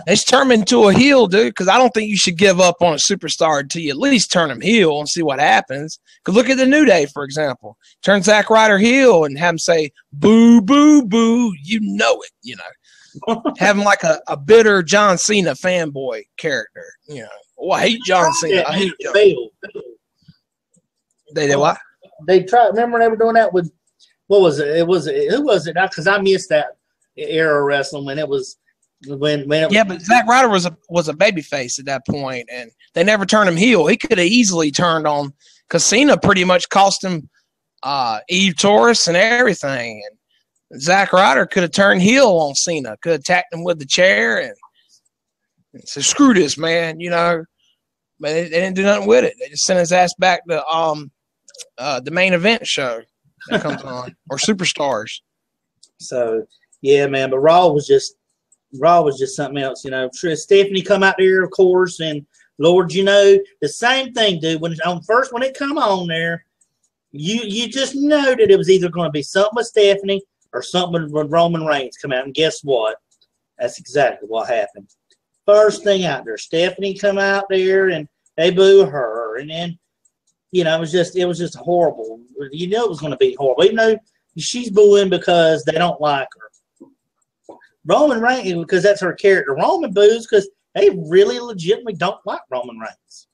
It's turned into a heel, dude, because I don't think you should give up on a superstar until you at least turn him heel and see what happens. Because look at the New Day, for example. Turn Zack Ryder heel and have him say, boo, boo, boo. You know it, Have him like a bitter John Cena fanboy character, Oh, I hate John Cena. I hate John. They did what? They tried. Remember they were doing that with what was it? Who was it? Because I missed that era of wrestling when it was when it yeah, but Zack Ryder was a babyface at that point, and they never turned him heel. He could have easily turned on because Cena pretty much cost him Eve Torres and everything, and Zack Ryder could have turned heel on Cena, could have attacked him with the chair and said, "Screw this, man," you know. But they didn't do nothing with it. They just sent his ass back to the main event show that comes on or Superstars. So yeah, man. But Raw was just something else, you know. Stephanie come out there, of course, and Lord, you know, the same thing, dude. When it come on there, you just know that it was either going to be something with Stephanie or something with Roman Reigns come out. And guess what? That's exactly what happened. First thing out there, Stephanie come out there and they boo her, and then you know it was just horrible. You know it was going to be horrible, even though she's booing because they don't like her. Roman Reigns, because that's her character. Roman boos because they really legitimately don't like Roman Reigns.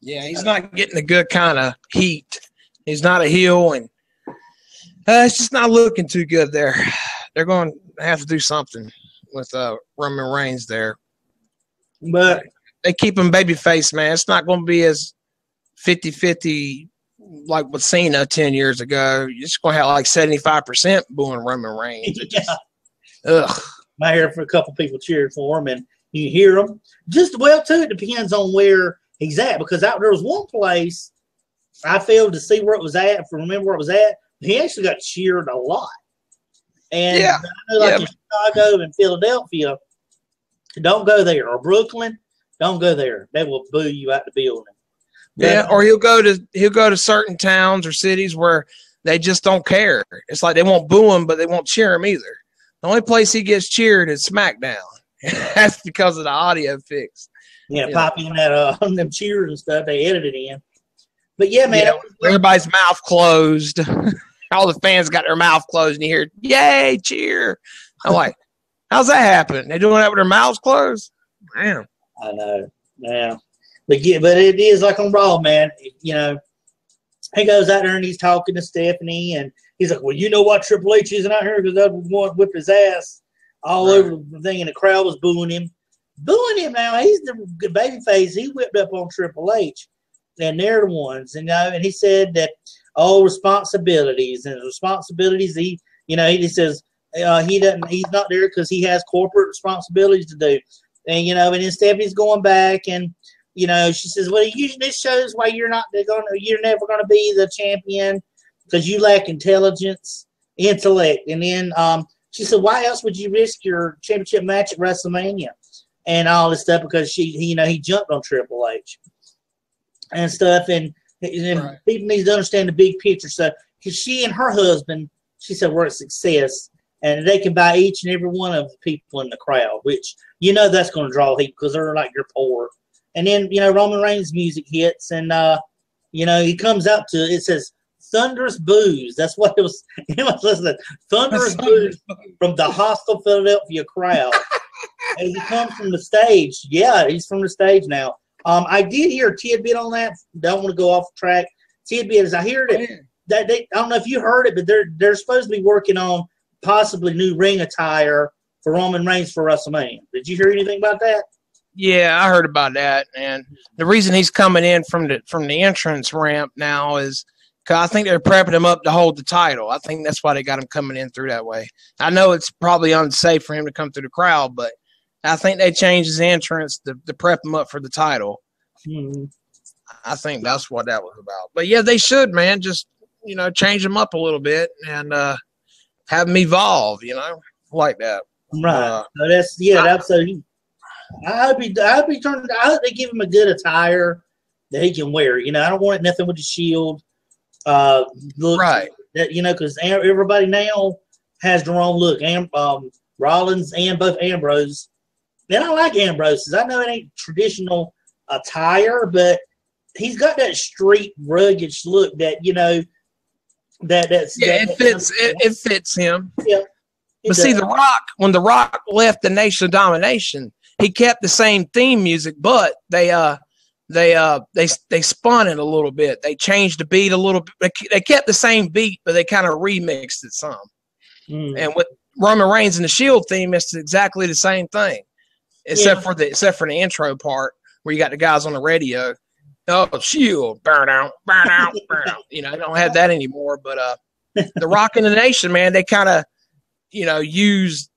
Yeah, he's not getting the good kind of heat. He's not a heel, and it's just not looking too good there. They're going to have to do something with Roman Reigns there. But they keep him babyface, man. It's not going to be as 50-50 like with Cena 10 years ago. You're just going to have like 75% booing Roman Reigns. Yeah. Ugh. I hear for a couple people cheered for him, and you hear them. Just well, too, it depends on where he's at, because there was one place I failed to see where it was at, remember where it was at. He actually got cheered a lot. And yeah. I know, like in Chicago and Philadelphia, don't go there. Or Brooklyn, don't go there. They will boo you out the building. Yeah, or he'll go to certain towns or cities where they just don't care. It's like they won't boo him, but they won't cheer him either. The only place he gets cheered is SmackDown. That's because of the audio fix. Yeah, popping that on them cheers and stuff. They edited in. But yeah, man, everybody's mouth closed. All the fans got their mouth closed, and you hear, "Yay, cheer!" I'm like, how's that happen? They doing that with their mouths closed? Damn. I know. Yeah. But it is like on Raw, man. You know, he goes out there and he's talking to Stephanie, and he's like, "Well, you know why Triple H isn't out here? Because I want to whip his ass all over the thing," and the crowd was booing him. Now. He's the babyface. He whipped up on Triple H, and they're the ones. And he said that all responsibilities. He says he's not there because he has corporate responsibilities to do. And and then Stephanie's going back, and she says, "Well, this shows why you're never gonna be the champion because you lack intellect." And then she said, "Why else would you risk your championship match at WrestleMania and all this stuff?" Because he jumped on Triple H and stuff, and people need to understand the big picture. So, because she and her husband, she said, were a success, and they can buy each and every one of the people in the crowd, which that's going to draw heat because they're like, you're poor. And then Roman Reigns' music hits, and he comes out to it says thunderous boos. That's what it was. He was listening. Thunderous boos from the hostile Philadelphia crowd as he comes from the stage. Yeah, he's from the stage now. I did hear a tidbit on that. Don't want to go off track. Tidbit is I hear that I don't know if you heard it, but they're supposed to be working on possibly new ring attire for Roman Reigns for WrestleMania. Did you hear anything about that? Yeah, I heard about that, and the reason he's coming in from the entrance ramp now is because I think they're prepping him up to hold the title. I think that's why they got him coming in through that way. I know it's probably unsafe for him to come through the crowd, but I think they changed his entrance to prep him up for the title. Mm-hmm. I think that's what that was about. But yeah, they should, man, just change him up a little bit and have him evolve, like that. Right. That's so. I hope they give him a good attire that he can wear. I don't want nothing with the Shield. Look, right. That because everybody now has their own look. Rollins and both Ambrose. And I like Ambrose because I know it ain't traditional attire, but he's got that street rugged look that it fits him. Yeah. But see, when The Rock left the Nation of Domination, he kept the same theme music, but they spun it a little bit. They changed the beat a little bit. They kept the same beat, but they kind of remixed it some. And with Roman Reigns and the Shield theme, it's exactly the same thing, except for the intro part where you got the guys on the radio. Oh, Shield, burn out, burn out, burn out. You know, they don't have that anymore. But the Rock and the Nation, man, they kind of, you know, used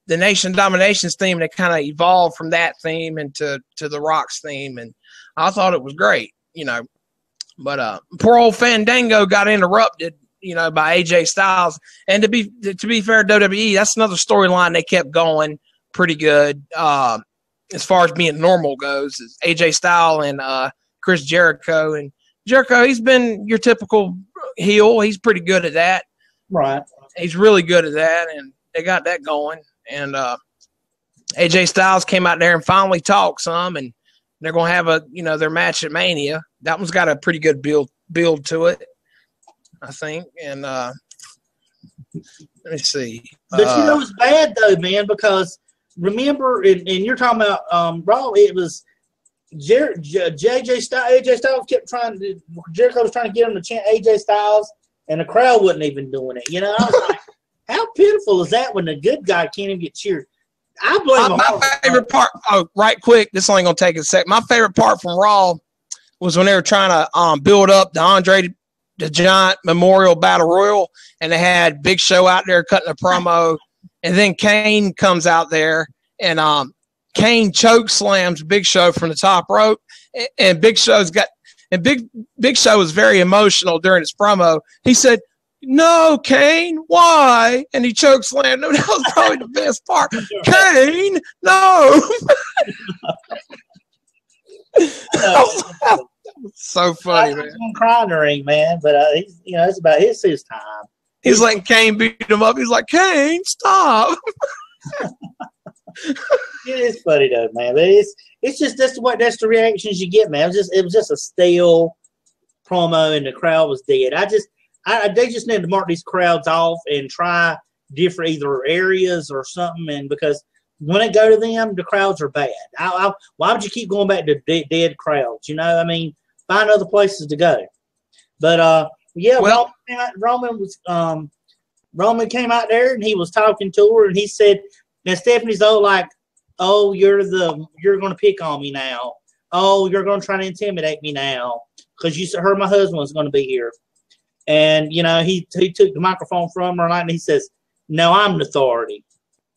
the Nation Dominations theme. They kind of evolved from that theme into the Rock's theme, and I thought it was great, you know. But poor old Fandango got interrupted, you know, by AJ Styles. And to be fair, WWE, that's another storyline they kept going pretty good. As far as being normal goes, is AJ Styles and Chris Jericho. And Jericho, he's been your typical heel. He's pretty good at that. Right. He's really good at that, and they got that going. And AJ Styles came out there and finally talked some, and they're going to have their match at Mania. That one's got a pretty good build to it, I think. And let me see. But you know, it's bad though, man, because remember, and you're talking about Raw. It was AJ Styles kept Jericho was trying to get him to chant AJ Styles, and the crowd wasn't even doing it. You know, I was like, how pitiful is that when the good guy can't even get cheered? I blame my favorite part. Oh, right quick. This only gonna take a sec. My favorite part from Raw was when they were trying to build up the Andre the Giant Memorial Battle Royal, and they had Big Show out there cutting a promo, and then Kane comes out there, and Kane choke slams Big Show from the top rope, and Big Show was very emotional during his promo. He said, "No, Kane, why?" And he choke slammed him. That was probably the best part. Kane, no. That was so funny, man. I'm crying in the ring, man, but it's about his time. He's letting Kane beat him up. He's like, "Kane, stop." It is funny though, man. But it's just that's the reactions you get, man. It was just a stale promo, and the crowd was dead. They just need to mark these crowds off and try different either areas or something. And because when they go to them, the crowds are bad. Why would you keep going back to dead crowds? You know, I mean, find other places to go. But Roman came out there and he was talking to her, and he said, "Now Stephanie's like, oh, you're going to pick on me now. Oh, you're going to try to intimidate me now because you heard my husband was going to be here." And, you know, he took the microphone from her and he says, "No, I'm the authority."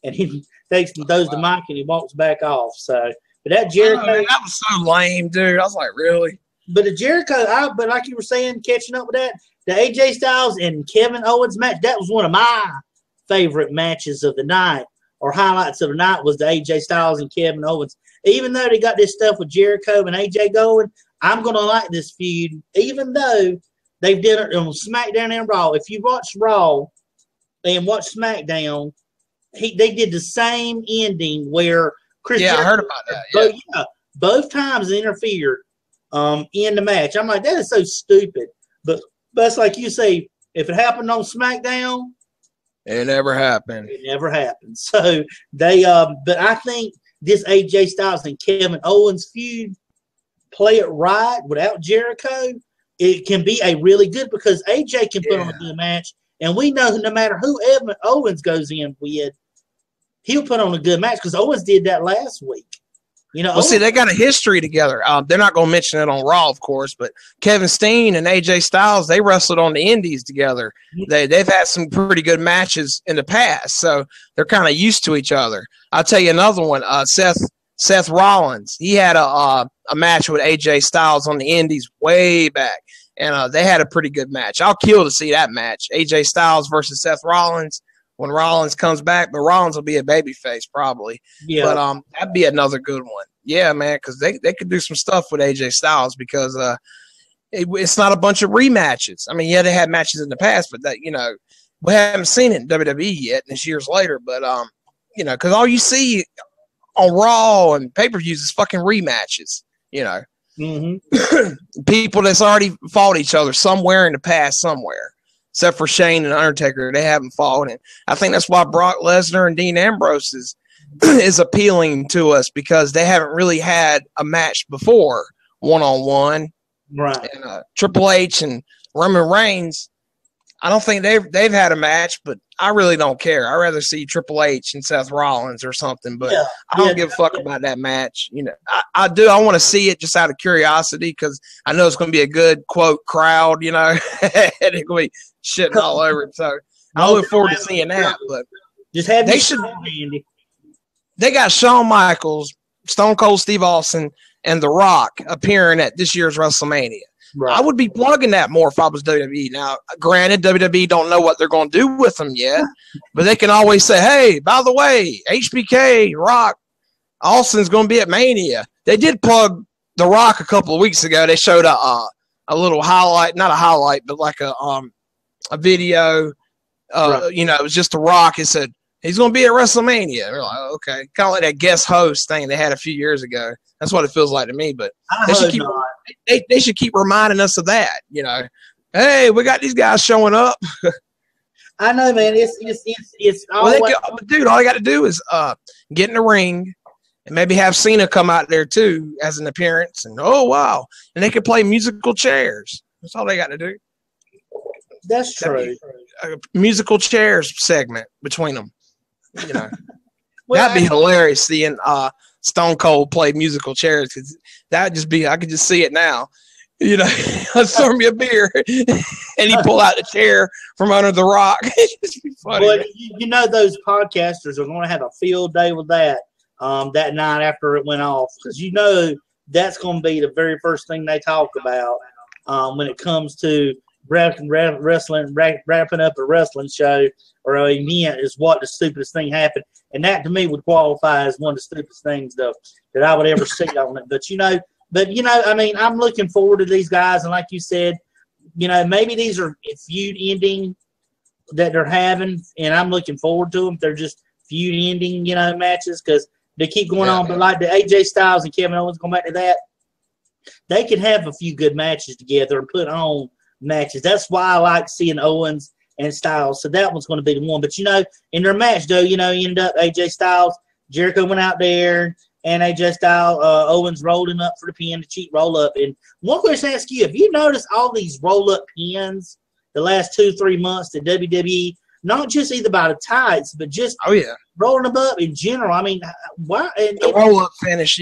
And he takes and throws the mic and he walks back off. So, but that Jericho. That was so lame, dude. I was like, really? But the Jericho, but like you were saying, catching up with that, the AJ Styles and Kevin Owens match, that was one of my favorite matches of the night, or highlights of the night, was the AJ Styles and Kevin Owens. Even though they got this stuff with Jericho and AJ going, I'm going to like this feud, even though they've done it on SmackDown and Raw. If you watch Raw and watch SmackDown, they did the same ending where Chris Jericho, I heard about that. Both times interfered in the match. I'm like, that is so stupid. But that's like you say, if it happened on SmackDown, it never happened. It never happened. So they, but I think this AJ Styles and Kevin Owens feud, play it right without Jericho, it can be a really good, because AJ can put on a good match, and we know no matter who Owens goes in with, he'll put on a good match, because Owens did that last week. You know, see, they got a history together. They're not going to mention it on Raw, of course, but Kevin Steen and AJ Styles, they wrestled on the Indies together. They've had some pretty good matches in the past, so they're kind of used to each other. I'll tell you another one. Seth Rollins, he had a match with AJ Styles on the Indies way back, and they had a pretty good match. I'll kill to see that match, AJ Styles versus Seth Rollins, when Rollins comes back, but Rollins will be a babyface probably. Yeah. But that'd be another good one. Yeah, man, because they could do some stuff with AJ Styles, because it's not a bunch of rematches. I mean, yeah, they had matches in the past, but that, you know, we haven't seen it in WWE yet, and it's years later. But you know, because all you see on Raw and pay-per-views is fucking rematches. You know, people that's already fought each other somewhere in the past somewhere. except for Shane and Undertaker. They haven't fought. And I think that's why Brock Lesnar and Dean Ambrose is appealing to us, because they haven't really had a match before one-on-one. Right. And Triple H and Roman Reigns, I don't think they've had a match, but I really don't care. I'd rather see Triple H and Seth Rollins or something, but I don't give a fuck about that match. You know, I do. I want to see it just out of curiosity, because I know it's going to be a good, quote, crowd, you know, and it's going to be shitting all over it. So I look forward to seeing that. But just have they should. They got Shawn Michaels, Stone Cold Steve Austin, and The Rock appearing at this year's WrestleMania. Right. I would be plugging that more if I was WWE. Now, granted, WWE don't know what they're going to do with them yet, but they can always say, hey, by the way, HBK, Rock, Austin's going to be at Mania. They did plug The Rock a couple of weeks ago. They showed a little highlight, not a highlight, but like a video. Right. You know, it was just The Rock. It said, he's going to be at WrestleMania. We're like, okay. Kind of like that guest host thing they had a few years ago. That's what it feels like to me. But they should keep reminding us of that. You know, hey, we got these guys showing up. I know, man. It's all dude. All you got to do is get in the ring and maybe have Cena come out there too as an appearance. And oh wow, and they could play musical chairs. That's all they got to do. That's true. A musical chairs segment between them. You know, that'd be hilarious seeing Stone Cold play musical chairs, because that'd just be, I could just see it now. You know, serve me a beer, and he pull out the chair from under The Rock. It'd just be funny. Well, you know, those podcasters are going to have a field day with that night after it went off, because you know that's going to be the very first thing they talk about when it comes to wrapping up a wrestling show or an event, is what the stupidest thing happened. And that to me would qualify as one of the stupidest things though that I would ever see on it. But you know, I mean, I'm looking forward to these guys, and like you said, you know, maybe these are feud ending that they're having, and I'm looking forward to them. They're just feud ending, you know, matches, because they keep going on. But like the AJ Styles and Kevin Owens, going back to that, they can have a few good matches together and put on matches. That's why I like seeing Owens and Styles. So that one's going to be the one. But, you know, in their match, though, you know, you ended up AJ Styles, Jericho went out there, and AJ Styles, Owens rolled him up for the pin, the cheap roll-up. And one question to ask you, have you noticed all these roll-up pins the last 2-3 months to WWE, not just either by the tights, but just rolling them up in general? I mean, why? The roll-up finish,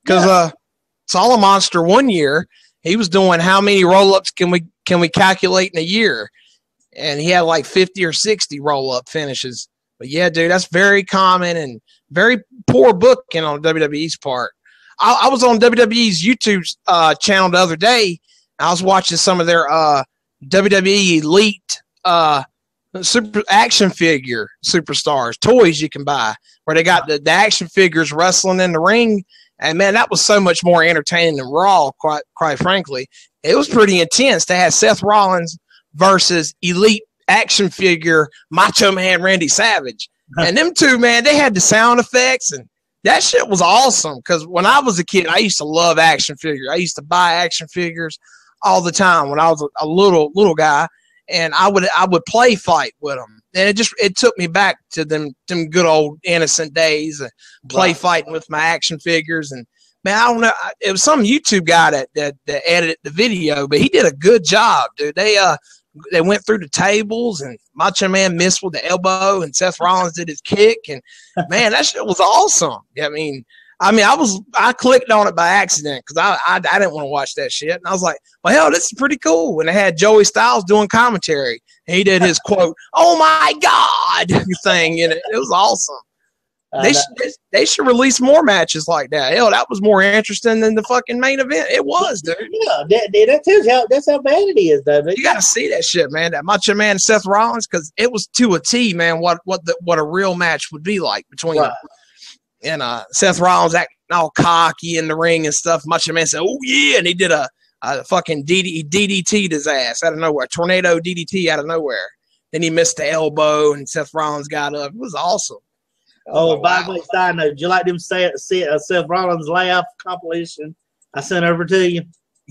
because Solid Monster one year, he was doing how many roll-ups can we calculate in a year? And he had like 50 or 60 roll-up finishes. But yeah, dude, that's very common and very poor booking on WWE's part. I was on WWE's YouTube channel the other day. I was watching some of their WWE Elite super action figure superstars, toys you can buy, where they got the action figures wrestling in the ring. And, man, that was so much more entertaining than Raw, quite frankly. It was pretty intense. They had Seth Rollins versus Elite action figure Macho Man Randy Savage. And them two, man, they had the sound effects, and that shit was awesome, because when I was a kid, I used to love action figures. I used to buy action figures all the time when I was a little guy, and I would play fight with them. And it took me back to them good old innocent days, play fighting with my action figures. And man, I don't know, it was some YouTube guy that edited the video, but he did a good job, dude. They went through the tables, and Macho Man missed with the elbow, and Seth Rollins did his kick, and man, that shit was awesome. I mean, I clicked on it by accident because I didn't want to watch that shit, and I was like, well, hell, this is pretty cool. And they had Joey Styles doing commentary, and he did his quote, "Oh my God" thing in it. It was awesome. They should release more matches like that. Hell, that was more interesting than the fucking main event. It was, dude. Yeah, that tells you that's how bad it is, though. You got to see that shit, man. That Macho Man and Seth Rollins, because it was to a T, man. What a real match would be like between them. And Seth Rollins acting all cocky in the ring and stuff. Macho Man said, "Oh yeah," and he did a fucking DDT'd his ass out of nowhere, tornado DDT out of nowhere. Then he missed the elbow, and Seth Rollins got up. It was awesome. By the way, side note, did you like them Seth Rollins laugh compilation I sent over to you?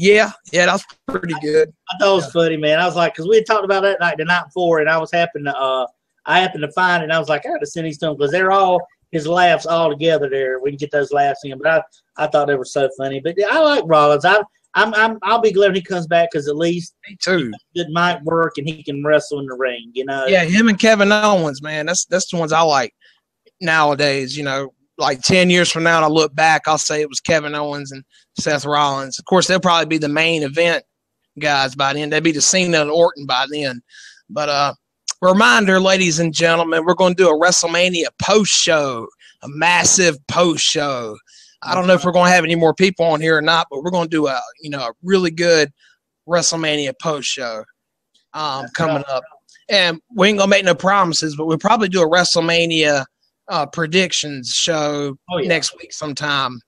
Yeah, that was pretty good. I thought it was funny, man. I was like, because we had talked about that night the night before, and I happened to find it, and I was like, I got to send these to him because they're all his laughs all together there. We can get those laughs in, but I thought they were so funny. But I like Rollins. I'll be glad when he comes back because at least me too. Good mic work and he can wrestle in the ring. You know. Yeah, him and Kevin Owens, man. That's the ones I like nowadays. You know, like 10 years from now, and I look back, I'll say it was Kevin Owens and Seth Rollins. Of course, they'll probably be the main event guys by then. They'd be the Cena and Orton by then. But reminder, ladies and gentlemen, we're going to do a WrestleMania post show, a massive post show. I don't know if we're going to have any more people on here or not, but we're going to do a really good WrestleMania post show coming up. And we ain't going to make no promises, but we'll probably do a WrestleMania predictions show next week sometime.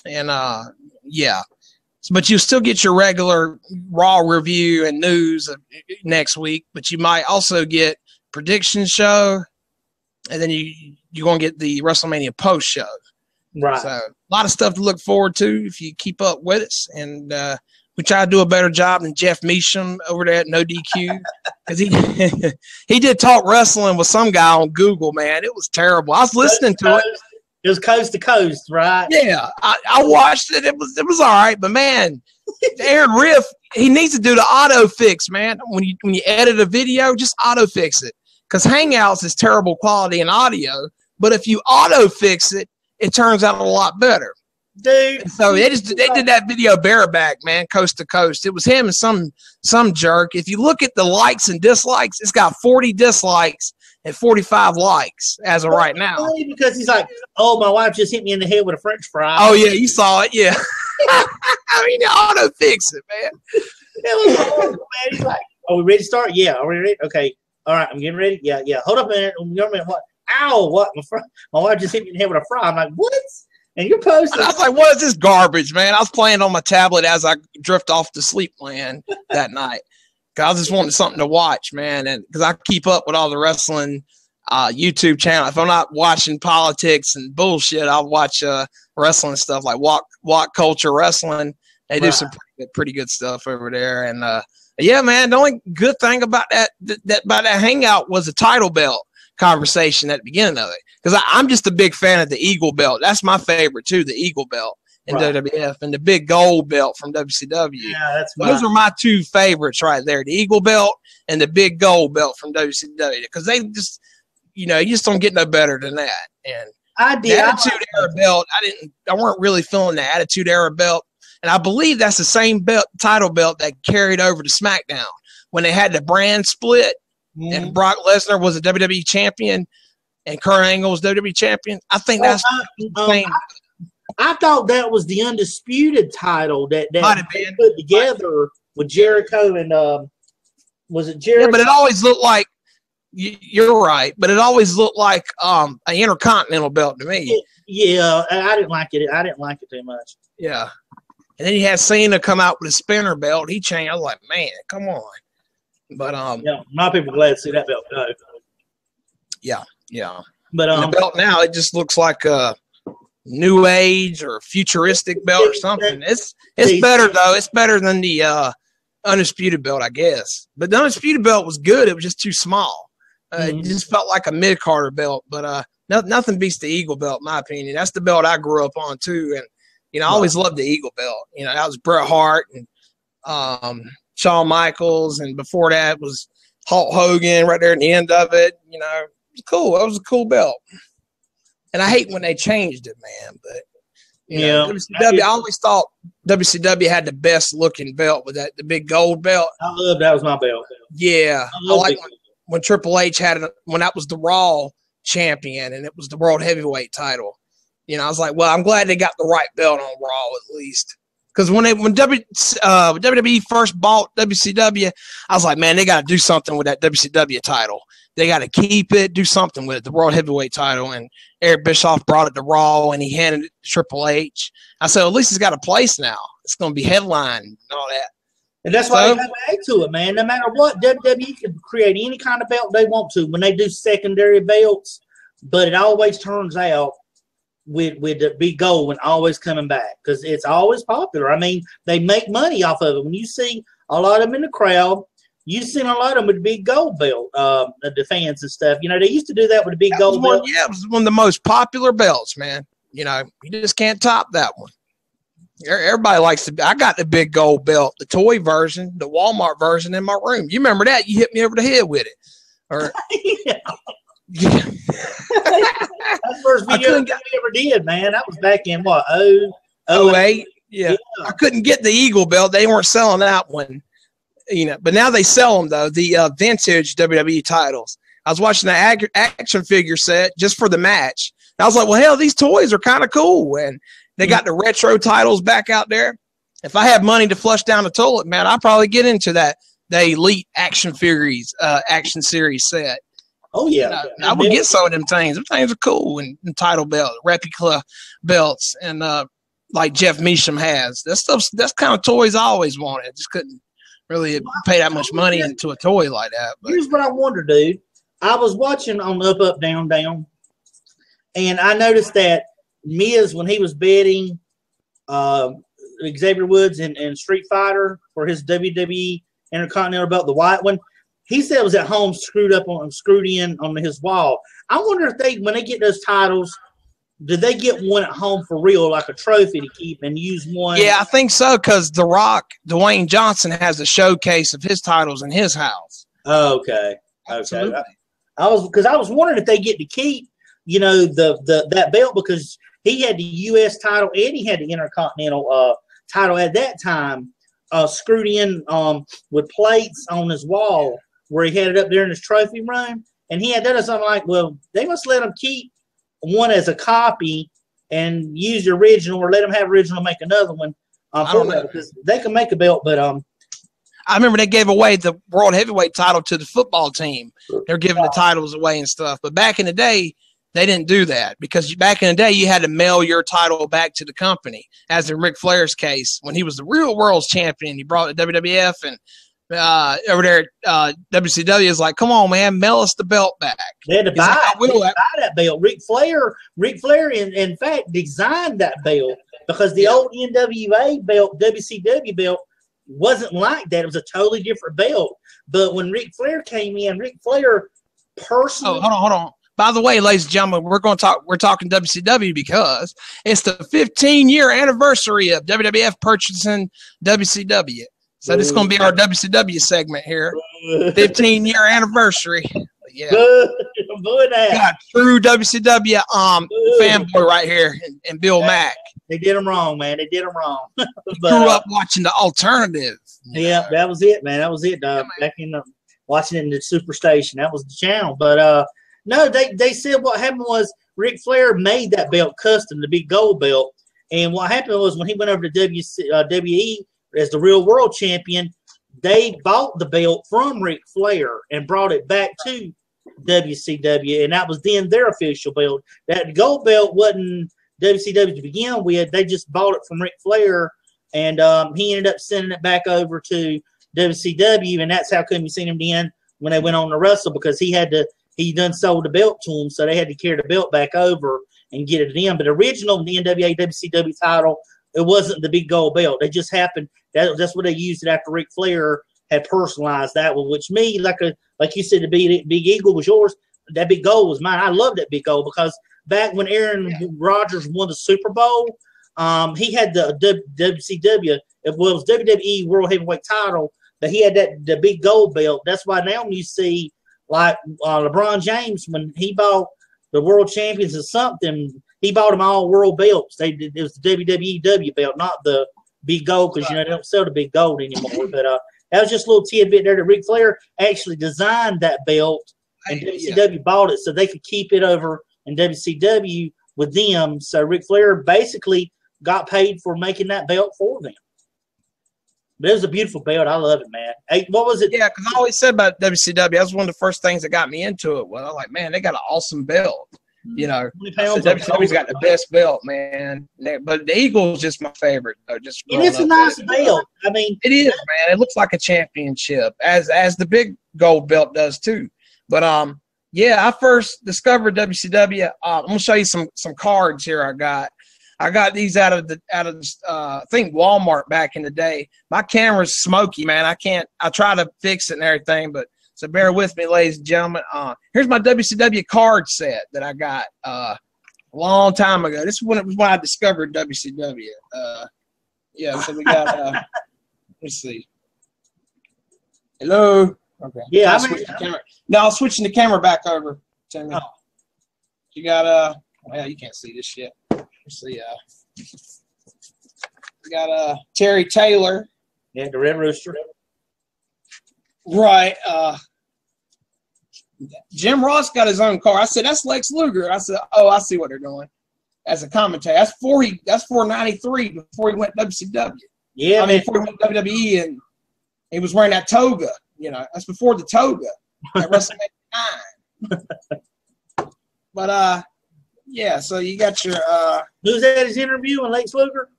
And but you still get your regular Raw review and news next week, but you might also get prediction show, and then you're going to get the WrestleMania post show. Right. So a lot of stuff to look forward to if you keep up with us. And we try to do a better job than Jeff Meacham over there at No DQ. Because he did talk wrestling with some guy on Google, man. It was terrible. I was listening to it. It was coast to coast, right? Yeah. I watched it. It was all right. But, man, Aaron Riff, he needs to do the auto fix, man. When you edit a video, just auto fix it. Because Hangouts is terrible quality in audio. But if you auto fix it, it turns out a lot better. Dude. So they did that video bareback, man, coast to coast. It was him and some jerk. If you look at the likes and dislikes, it's got 40 dislikes and 45 likes as of right now. Because he's like, oh, my wife just hit me in the head with a French fry. Oh, yeah, you saw it, yeah. I mean, auto fix it, man. It was horrible, man. He's like, are we ready to start? Yeah. Are we ready? Okay. All right, I'm getting ready. Yeah. Hold up a minute. What? Ow, what? My wife just hit me in the head with a fry. I'm like, what? And you're posting. I was like, what is this garbage, man? I was playing on my tablet as I drift off to sleep land that night. Cause I was just wanting something to watch, man. And because I keep up with all the wrestling YouTube channel. If I'm not watching politics and bullshit, I'll watch wrestling stuff like Walk Culture Wrestling. They do some pretty good stuff over there. And yeah, man, the only good thing about that Hangout was the title belt conversation at the beginning of it, because I'm just a big fan of the Eagle belt. That's my favorite too, the Eagle belt in WWF, and the big gold belt from WCW. Yeah, those are my two favorites right there, the Eagle belt and the big gold belt from WCW, because they just, you just don't get no better than that. And the Attitude Era belt, I weren't really feeling the Attitude Era belt, and I believe that's the same title belt that carried over to SmackDown when they had the brand split. And Brock Lesnar was a WWE champion, and Kurt Angle was WWE champion. I think that's the same. I thought that was the undisputed title that they put together with Jericho and was it Jericho? Yeah, but it always looked like you're right. But it always looked like an Intercontinental belt to me. Yeah, I didn't like it. I didn't like it too much. Yeah, and then you had Cena come out with a spinner belt. He changed. I was like, man, come on. But my people glad to see that belt go. Yeah. But the belt now, it just looks like a new age or futuristic belt or something. It's better though. It's better than the undisputed belt, I guess. But the undisputed belt was good. It was just too small. It just felt like a mid-carder belt. But nothing beats the Eagle belt, in my opinion. That's the belt I grew up on too. And I always loved the Eagle belt. That was Bret Hart and Shawn Michaels, and before that was Hulk Hogan right there at the end of it. It was cool. That was a cool belt. And I hate when they changed it, man. But WCW, I always thought WCW had the best looking belt with the big gold belt. I love that was my belt. Yeah, I like when Triple H had it when that was the Raw champion and it was the World Heavyweight title. I was like, well, I'm glad they got the right belt on Raw at least. Because when WWE first bought WCW, I was like, man, they got to do something with that WCW title. They got to keep it, do something with it, the World Heavyweight title. And Eric Bischoff brought it to Raw, and he handed it to Triple H. I said, at least it's got a place now. It's going to be headline and all that. And that's why they go back to it, man. No matter what, WWE can create any kind of belt they want to when they do secondary belts. But it always turns out with the big gold one always coming back because it's always popular. I mean, they make money off of it. When you see a lot of them in the crowd, you've seen a lot of them with the big gold belt, the fans and stuff. You know, they used to do that with the big gold belt. Yeah, it was one of the most popular belts, man. You know, you just can't top that one. Everybody likes to. I got the big gold belt, the toy version, the Walmart version in my room. You remember that? You hit me over the head with it. Or, yeah. That's the first video we ever did, man. That was back in what, 08? Yeah. I couldn't get the Eagle belt. They weren't selling that one. You know, but now they sell them though. The vintage WWE titles. I was watching the action figure set just for the match. And I was like, well, hell, these toys are kind of cool, and they got the retro titles back out there. If I had money to flush down the toilet, man, I'd probably get into that. The Elite action series set. Oh yeah, I would get some of them things. Them things are cool, and title belt, replica belts, and like Jeff Meacham has. That's kind of toys I always wanted. I just couldn't really pay that much money into a toy like that. But here's what I wonder, dude. I was watching on Up, Up, Down, Down, and I noticed that Miz, when he was betting Xavier Woods and Street Fighter for his WWE Intercontinental belt, the white one, he said it was at home screwed in on his wall. I wonder if when they get those titles, did they get one at home for real, like a trophy to keep and use one? Yeah, I think so, because The Rock, Dwayne Johnson, has a showcase of his titles in his house. Oh, okay. Absolutely. Okay. I was wondering if they get to keep, you know, that belt, because he had the U.S. title and he had the Intercontinental title at that time, screwed in with plates on his wall where he had it up there in his trophy room, and he had that. So I'm like, well, they must let him keep one as a copy and use the original, or let them have original, make another one. I don't know, because they can make a belt, but I remember they gave away the World Heavyweight title to the football team. They're giving the titles away and stuff. But back in the day, they didn't do that, because back in the day, you had to mail your title back to the company. As in Ric Flair's case, when he was the real world's champion, he brought the WWF, and over there, WCW is like, come on, man, mail us the belt back. They had to buy that belt. Ric Flair, in fact, designed that belt, because the old NWA belt, WCW belt, wasn't like that. It was a totally different belt. But when Ric Flair came in, Ric Flair personally. Oh, hold on. By the way, ladies and gentlemen, we're talking WCW because it's the 15-year anniversary of WWF purchasing WCW. So this is going to be our WCW segment here. 15-year anniversary. Yeah. Got true WCW fanboy right here, and Bill Mack. They did him wrong, man. They did him wrong. Grew up watching the alternative. Yeah, that was it, man. That was it. Back in watching it in the Superstation. That was the channel. But no, they said what happened was Ric Flair made that belt custom, the big gold belt. And what happened was when he went over to WWE as the real world champion, they bought the belt from Ric Flair and brought it back to WCW, and that was then their official belt. That gold belt wasn't WCW to begin with. They just bought it from Ric Flair, and he ended up sending it back over to WCW, and that's how come you seen him then when they went on to wrestle, because he done sold the belt to him, so they had to carry the belt back over and get it in. But original the NWA WCW title, it wasn't the big gold belt. They just happened. That's what they used it after Ric Flair had personalized that one, which me, like you said, the big eagle was yours. That big gold was mine. I love that big gold, because back when Aaron Rodgers won the Super Bowl, he had the WCW, it was WWE World Heavyweight title, but he had the big gold belt. That's why now when you see like LeBron James, when he bought the world champions or something, he bought them all world belts. It was the WWE belt, not the big gold, because they don't sell the big gold anymore. But that was just a little tidbit there that Ric Flair actually designed that belt, and WCW bought it so they could keep it over in WCW with them. So Ric Flair basically got paid for making that belt for them. But it was a beautiful belt. I love it, man. Hey, what was it? Yeah, because I always said about WCW, that was one of the first things that got me into it. Well, I'm like, man, they got an awesome belt. You know, WCW's got the best belt, man. But the Eagle's just my favorite. Just and it's a nice belt. I mean, it is, man. It looks like a championship, as the big gold belt does too. But Yeah, I first discovered WCW. I'm gonna show you some cards here. I got these out of I think Walmart back in the day. My camera's smoky, man. I try to fix it and everything, but so bear with me, ladies and gentlemen. Here's my WCW card set that I got a long time ago. This is when I discovered WCW. Yeah, so we got let's see. Hello. Okay. Yeah, I'll switch the camera back over to me. You got well, you can't see this shit. Let's see. We got Terry Taylor. Yeah, the Red Rooster. Right. Jim Ross got his own car. I said, that's Lex Luger. I said, oh, I see what they're doing. As a commentator. That's 493 before he went WCW. Yeah, before he went WWE, and he was wearing that toga. You know, that's before the toga at WrestleMania 9. But yeah, so you got your who's at his interview on Lex Luger?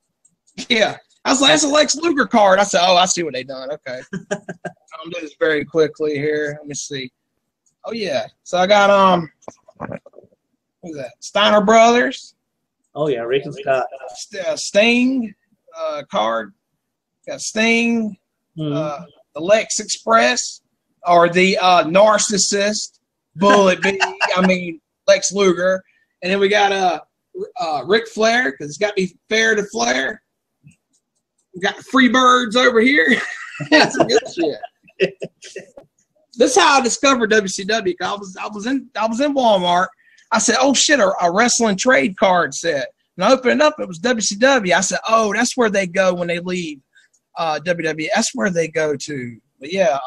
Yeah. I was like, that's a Lex Luger card. I said, oh, I see what they done. Okay. I'm doing this very quickly here. Let me see. Oh yeah. So I got who's that? Steiner Brothers. Oh yeah, Rick and Scott. Sting card. Got Sting. Mm-hmm. The Lex Express, or the Narcissist, Bullet B. I mean Lex Luger, and then we got Ric Flair, because it's got to be fair to Flair. We got the Freebirds over here. That's some good shit. This is how I discovered WCW. I was in Walmart. I said, "Oh shit, a wrestling trade card set." And I opened it up. It was WCW. I said, "Oh, that's where they go when they leave WWE. That's where they go to." But yeah,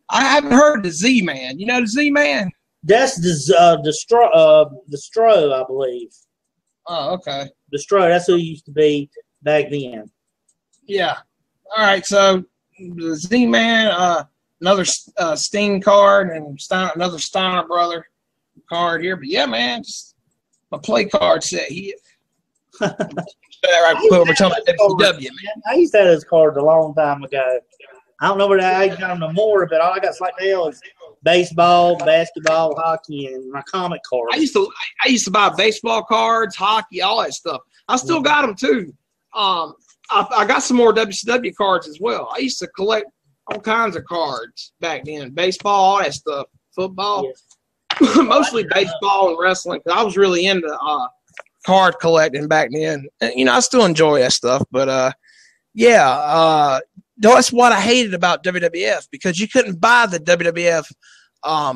I haven't heard of the Z-Man. You know the Z-Man? That's the Stro, I believe. Oh, okay. The Stro. That's who he used to be back then. Yeah. All right. So the Z-Man, another Sting card, and another Steiner brother card here. But yeah, man, just a play card set here. I used to have those cards a long time ago. I don't know where I got them no more, but all I got like now is baseball, basketball, hockey, and my comic cards. I used to buy baseball cards, hockey, all that stuff. I still got them too. I got some more WCW cards as well. I used to collect all kinds of cards back then. Baseball, all that stuff. Football. Yes. Mostly baseball and wrestling, because I was really into card collecting back then. And, you know, I still enjoy that stuff. But, yeah, that's what I hated about WWF, because you couldn't buy the WWF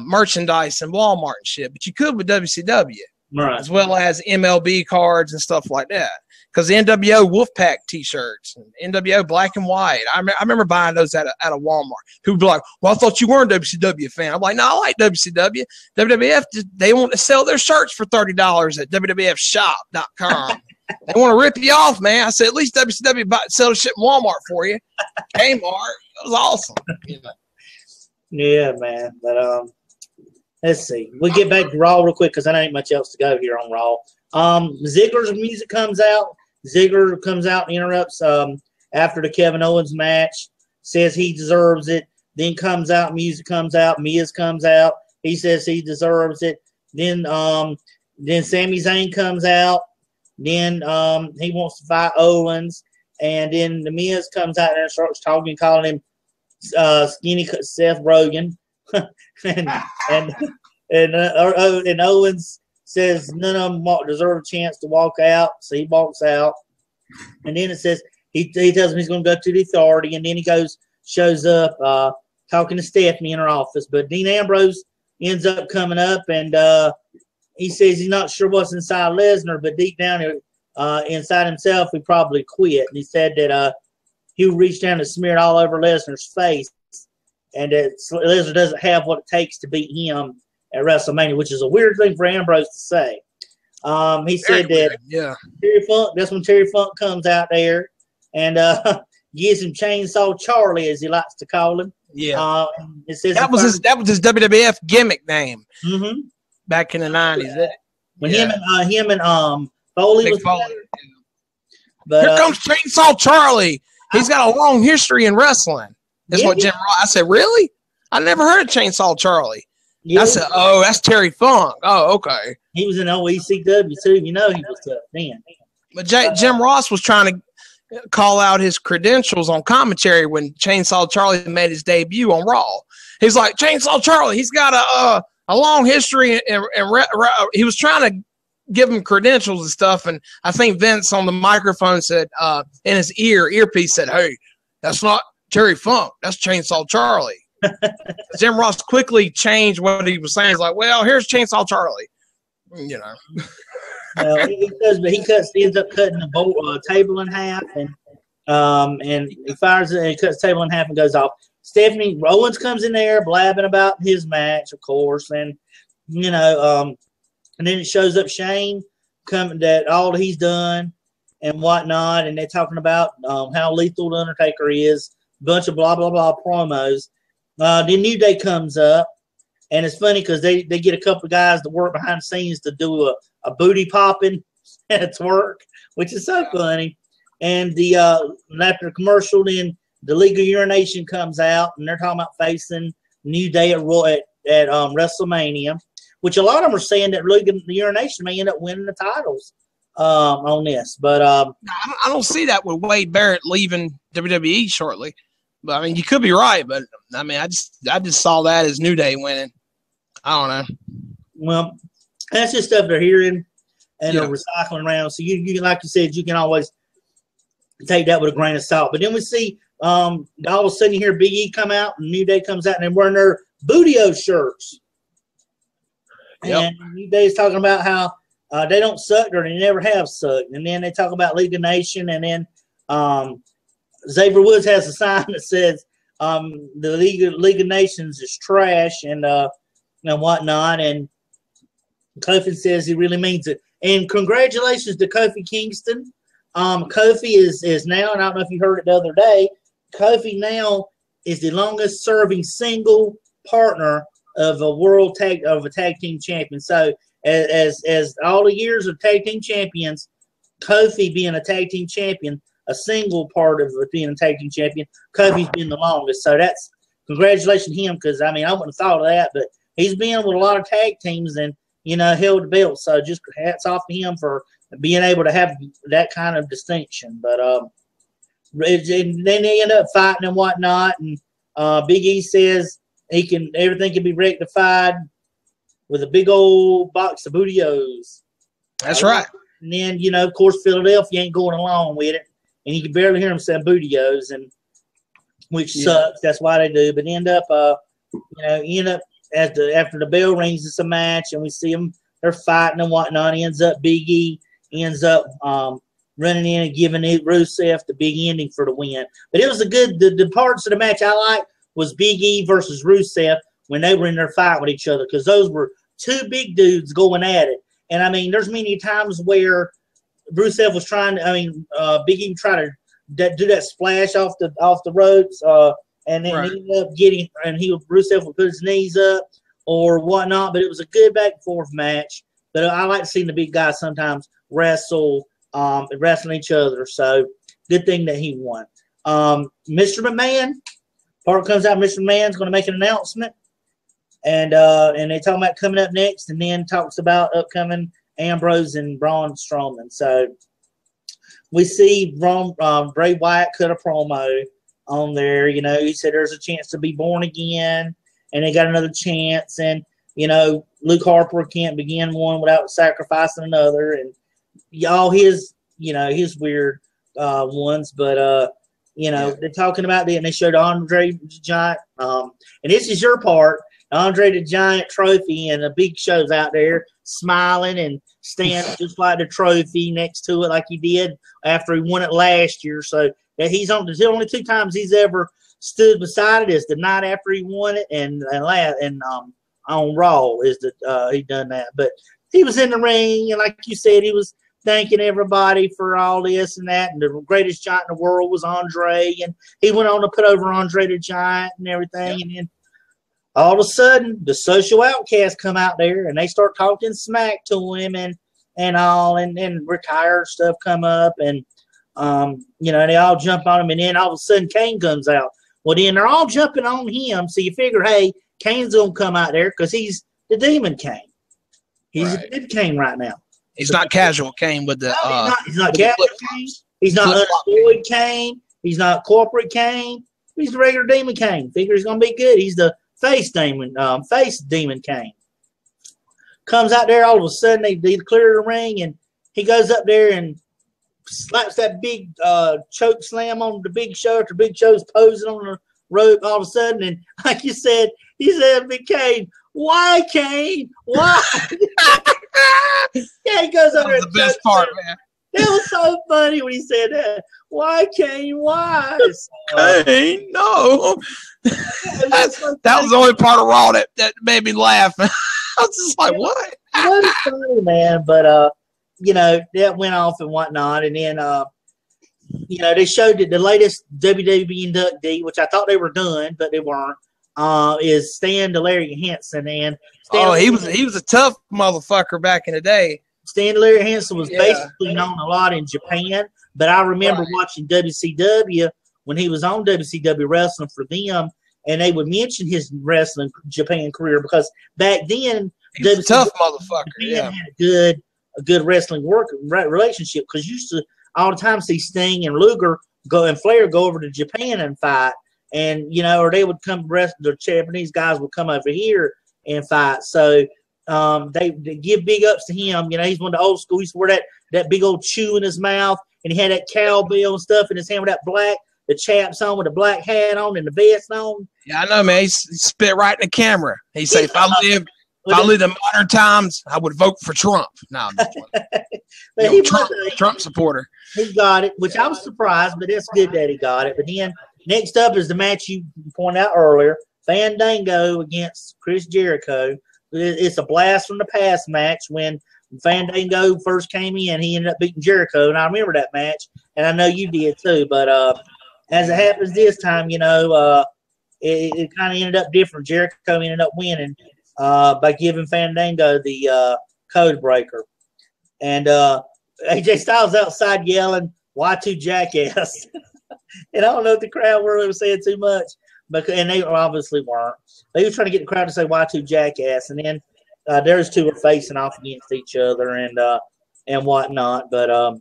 merchandise in Walmart and shit, but you could with WCW. Right. As well as MLB cards and stuff like that. Because the NWO Wolfpack T-shirts, and NWO Black and White, I remember buying those at a Walmart. People be like, "Well, I thought you weren't a WCW fan." I'm like, "No, I like WCW. WWF, they want to sell their shirts for $30 at WWFshop.com. They want to rip you off, man." I said, "At least WCW sell shit in Walmart for you." Kmart, it was awesome. You know? Yeah, man. But let's see. We'll get back to Raw real quick, because there ain't much else to go here on Raw. Ziggler's music comes out. Ziggler comes out and interrupts after the Kevin Owens match, says he deserves it. Then comes out, music comes out, Miz comes out. He says he deserves it. Then Sami Zayn comes out. Then he wants to fight Owens. And then the Miz comes out and starts talking, calling him skinny Seth Rogen. and Owens says none of them deserve a chance to walk out, so he walks out. And then it says he tells him he's going to go to the Authority, and then he shows up talking to Stephanie in her office. But Dean Ambrose ends up coming up, and he says he's not sure what's inside Lesnar, but deep down inside himself, he probably quit. And he said that he reached down and smeared all over Lesnar's face, and that Lesnar doesn't have what it takes to beat him at WrestleMania, which is a weird thing for Ambrose to say. He said that Terry Funk, that's when Terry Funk comes out there and gives him Chainsaw Charlie, as he likes to call him. Yeah. It says that was his WWF gimmick name back in the 90s. When him and Foley was Foley. But, here comes Chainsaw Charlie. He's got a long history in wrestling. That's what Jim Ross. I said, really? I never heard of Chainsaw Charlie. Yeah, that's Terry Funk. Oh, okay. he was in OECW too. You know he was tough then. But Jim Ross was trying to call out his credentials on commentary when Chainsaw Charlie made his debut on Raw. He's like, Chainsaw Charlie, he's got a long history, and he was trying to give him credentials and stuff. And I think Vince on the microphone said, in his earpiece said, "Hey, that's not Terry Funk, that's Chainsaw Charlie." Jim Ross quickly changed what he was saying. He's like, "Well, here's Chainsaw Charlie," you know. He ends up cutting the table in half, and he fires it and cuts the table in half and goes off. Stephanie Owens comes in there blabbing about his match, of course, and and then it shows up Shane coming that all he's done and whatnot, and they're talking about how lethal the Undertaker is, a bunch of blah blah blah promos. Then New Day comes up, and it's funny because they get a couple of guys to work behind the scenes to do a booty popping at work, which is so funny. And after the commercial, then the League of Urination comes out, and they're talking about facing New Day at WrestleMania, which a lot of them are saying that League of Urination may end up winning the titles on this. But I don't see that with Wade Barrett leaving WWE shortly. But I mean, you could be right, but I mean, I just saw that as New Day winning. I don't know. Well, that's just stuff they're hearing and they're recycling around. So you can, like you said, you can always take that with a grain of salt. But then we see all of a sudden you hear Big E come out and New Day comes out and they're wearing their Bootio shirts. Yep. And New Day is talking about how they don't suck or they never have sucked. And then they talk about League of Nation, and then Xavier Woods has a sign that says the League of Nations is trash and whatnot. And Kofi says he really means it. And congratulations to Kofi Kingston. Kofi is now, and I don't know if you heard it the other day, Kofi now is the longest serving single partner of a tag team champion. So as all the years of tag team champions, Kofi being a tag team champion, a single part of being a tag team champion, Kofi's been the longest. So that's congratulations to him, because I mean I wouldn't have thought of that, but he's been with a lot of tag teams and held the belt. So just hats off to him for being able to have that kind of distinction. But then they end up fighting and whatnot, and Big E says everything can be rectified with a big old box of Bootios. That's right. And then, of course, Philadelphia ain't going along with it. And you can barely hear them saying Bootios, which sucks. That's why they do. But end up after the bell rings, it's a match, and we see them, they're fighting and whatnot. Big E ends up running in and giving Rusev the big ending for the win. But it was the parts of the match I liked was Big E versus Rusev when they were in their fight with each other, because those were two big dudes going at it. And I mean, there's many times where Rusev was Big E tried to do that splash off the ropes, and then he ended up Rusev would put his knees up or whatnot. But it was a good back and forth match. But I like seeing the big guys sometimes wrestling each other. So good thing that he won. Mr. McMahon, part comes out. Mr. McMahon's going to make an announcement, and they talk about coming up next, and then talks about upcoming Ambrose and Braun Strowman. So we see Bray Wyatt cut a promo on there. He said there's a chance to be born again, and they got another chance. And Luke Harper can't begin one without sacrificing another, and all his weird ones. But they're talking about it, and they showed Andre the Giant. And this is your part. Andre the Giant trophy, and the Big Show's out there smiling and standing just like the trophy next to it, like he did after he won it last year. So that he's on the only two times he's ever stood beside it is the night after he won it, and on Raw is he done that. But he was in the ring, and like you said, he was thanking everybody for all this and that, and the greatest giant in the world was Andre, and he went on to put over Andre the Giant and everything. And then all of a sudden, the social outcasts come out there, and they start talking smack to him and all, and retired stuff come up, and they all jump on him, and then all of a sudden Kane comes out. Well, then they're all jumping on him, so you figure, hey, Kane's going to come out there because he's the Demon Kane. He's Right. a good Kane right now. He's not casual Kane with the. He's not casual Kane. He's not unemployed Kane. He's not corporate Kane. He's the regular Demon Kane. Figure he's gonna be good. He's the face Demon Kane. Comes out there all of a sudden. They clear the ring and he goes up there and slaps that big choke slam on the Big Show after Big Show's posing on the rope all of a sudden. And like you said, he said, "Big Kane, why Kane? Why?" Yeah, he goes over. That was the best part, man. That was so funny when he said that. Why Kane? Why? Kane, no. That was the only part of Raw that made me laugh. I was just like, what? It was funny, man. But you know, that went off and whatnot, and then you know, they showed that the latest WWE inductee, which I thought they were done, but they weren't. Is Stan Delary Hansen, and he was a tough motherfucker back in the day. Stan Delary Hansen was basically known a lot in Japan, but I remember watching WCW when he was on WCW wrestling for them, and they would mention his wrestling Japan career because back then he was a tough motherfucker. Japan had a good wrestling relationship because you used to all the time see Sting and Luger and Flair go over to Japan and fight. And, you know, or they would come, the Japanese guys would come over here and fight. So they give big ups to him. You know, he's one of the old school. He used to wear that big old chew in his mouth, and he had that cowbell and stuff in his hand with the chaps on with the black hat on and the vest on. Yeah, I know, man. He spit right in the camera. He said, if I live in modern times, I would vote for Trump. No, I'm just Trump supporter. He got it, which I was surprised, but it's good that he got it. But then next up is the match you pointed out earlier, Fandango against Chris Jericho. It's a blast from the past match when Fandango first came in. He ended up beating Jericho, and I remember that match, and I know you did too. But as it happens this time, you know, it kind of ended up different. Jericho ended up winning by giving Fandango the code breaker. And AJ Styles outside yelling, "Y2 jackass." And I don't know if the crowd really was saying too much, and they obviously weren't. They were trying to get the crowd to say "Y2 jackass," and then those two were facing off against each other and whatnot. But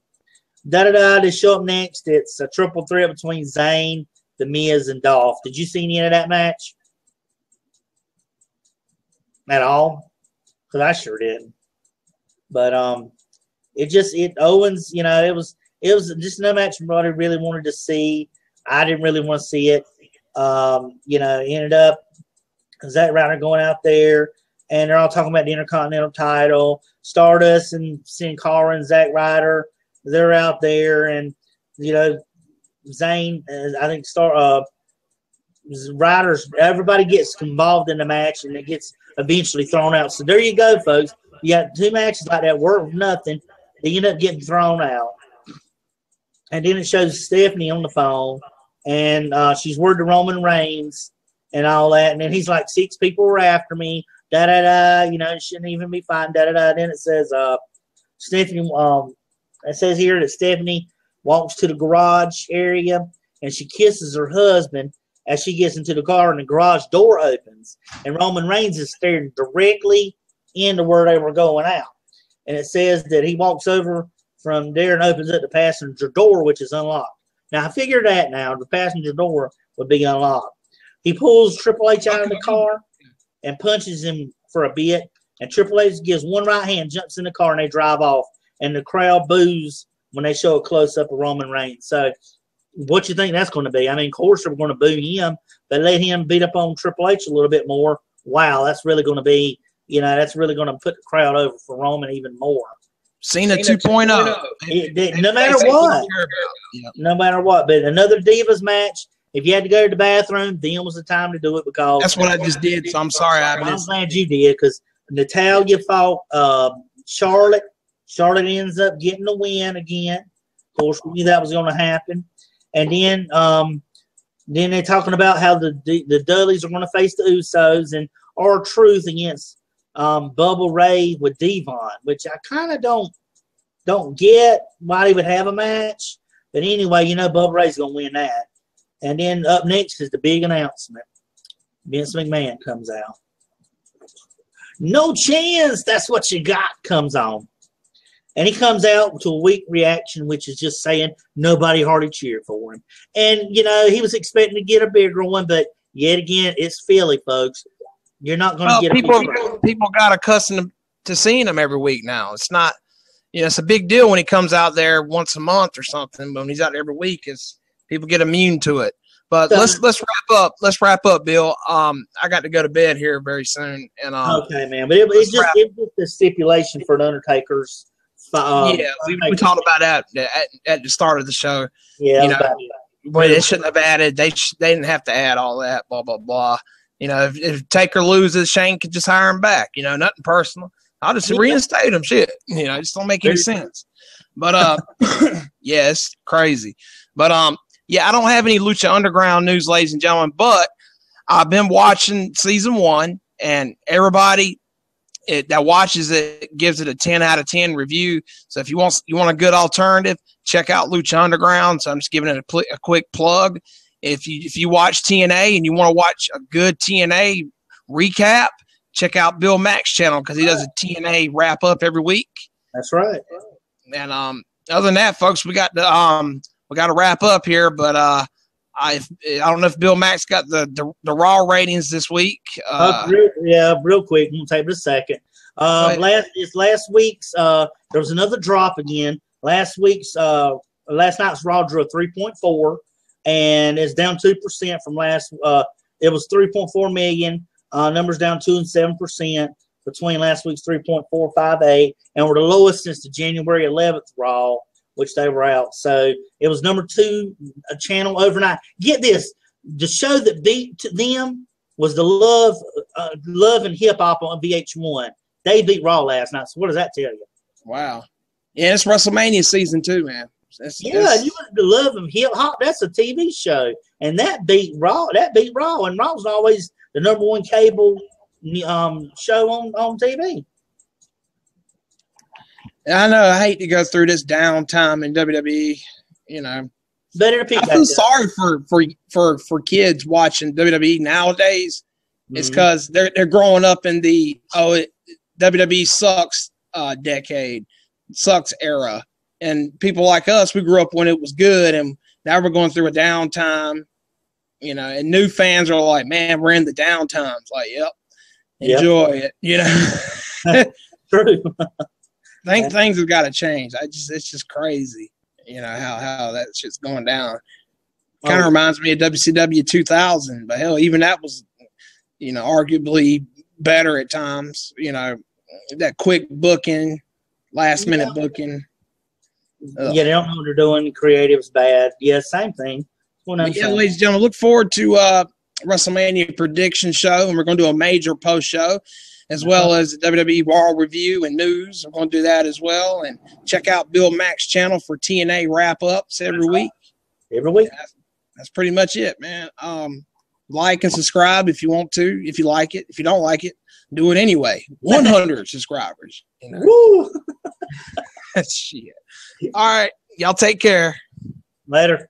they show up next. It's a triple threat between Zayn, The Miz, and Dolph. Did you see any of that match at all? Because I sure didn't. But Owens, you know, it was just no match everybody really wanted to see. I didn't really want to see it. You know, ended up Zack Ryder going out there, and they're all talking about the Intercontinental title. Stardust and Sin Cara and Zack Ryder, they're out there, and you know, Zayn, I think Ryder's, everybody gets involved in the match, and it gets eventually thrown out. So there you go, folks. You got two matches like that, worth nothing. They end up getting thrown out. And then it shows Stephanie on the phone, and she's worried to Roman Reigns and all that. And then he's like, 6 people were after me, da-da-da, you know, it shouldn't even be fine, da-da-da. Then it says, Stephanie, it says here that Stephanie walks to the garage area, and she kisses her husband as she gets into the car, and the garage door opens. And Roman Reigns is staring directly into where they were going out. And it says that he walks over from there and opens up the passenger door, which is unlocked. Now, I figured that now. The passenger door would be unlocked. He pulls Triple H out of the car and punches him for a bit. And Triple H gives one right hand, jumps in the car, and they drive off. And the crowd boos when they show a close-up of Roman Reigns. So what you think that's going to be? I mean, of course, they're going to boo him. They let him beat up on Triple H a little bit more. Wow, that's really going to be, you know, that's really going to put the crowd over for Roman even more. Cena 2.0. No matter what. No matter what. But another Divas match, if you had to go to the bathroom, then was the time to do it because that's what I just did. So I'm sorry. I'm glad you did because Natalya fought Charlotte. Charlotte ends up getting the win again. Of course, we knew that was going to happen. And then they're talking about how the Dudleys are going to face the Usos and R-Truth against Bubba Ray with Devon, which I kind of don't get why they would have a match. But anyway, you know Bubba Ray's going to win that. And then up next is the big announcement. Vince McMahon comes out. No chance. That's what you got comes on. And he comes out to a weak reaction, which is just saying nobody hardly cheered for him. And, you know, he was expecting to get a bigger one, but yet again, it's Philly, folks. You're not going to get people got accustomed to seeing him every week now. It's not, you know, it's a big deal when he comes out there once a month or something, but when he's out there every week, it's people get immune to it. But let's wrap up. Let's wrap up, Bill. I got to go to bed here very soon. And okay, man. But it's just the stipulation for the Undertaker's. We talked about that at the start of the show. Yeah, you know, when they shouldn't have added. They didn't have to add all that. Blah blah blah. You know, if Taker loses, Shane could just hire him back. You know, nothing personal. I'll just reinstate him. Shit. You know, it just don't make any sense. But yeah, it's crazy. But yeah, I don't have any Lucha Underground news, ladies and gentlemen. But I've been watching season 1, and everybody that watches it gives it a 10 out of 10 review. So if you want a good alternative, check out Lucha Underground. So I'm just giving it a quick plug. If you watch TNA and you want to watch a good TNA recap, check out Bill Mack's channel because he does a TNA wrap up every week. That's right. And other than that, folks, we got to wrap up here. But I don't know if Bill Mack's got the Raw ratings this week. Real quick. I'm gonna take it a second. Last week's. There was another drop again. Last night's Raw drew a 3.4, and it's down 2% from last. It was 3.4 million. Numbers down 2 and 7% between last week's 3.458, and we're the lowest since the January 11th Raw, which they were out. So it was number 2 channel overnight. Get this. The show that beat them was the Love and Hip Hop on VH1. They beat Raw last night. So what does that tell you? Wow. Yeah, it's WrestleMania season 2, man. You want to Love and Hip Hop. That's a TV show. And that beat Raw. And Raw's always the number 1 cable show on TV. I know. I hate to go through this downtime in WWE. You know, better to pick. I feel sorry for kids watching WWE nowadays. Mm-hmm. It's because they're growing up in the WWE sucks decade, sucks era, and people like us, we grew up when it was good, and now we're going through a downtime. You know, and new fans are like, "Man, we're in the downtime." It's like, "Yep, enjoy it." You know, true. Things have got to change. It's just crazy, you know, how that shit's going down. Kind of reminds me of WCW 2000, but hell, even that was, you know, arguably better at times. You know, that quick booking, last minute booking. Yeah, they don't know what they're doing. Creative's bad. Yeah, same thing. Ladies and gentlemen, look forward to WrestleMania prediction show, and we're going to do a major post show, as well as the WWE RAW review and news. We're going to do that as well. And check out Bill Mack's channel for TNA wrap-ups every week. Every week. That's pretty much it, man. Like and subscribe if you want to, if you like it. If you don't like it, do it anyway. 100 subscribers. You know? Woo! Shit. All right. Y'all take care. Later.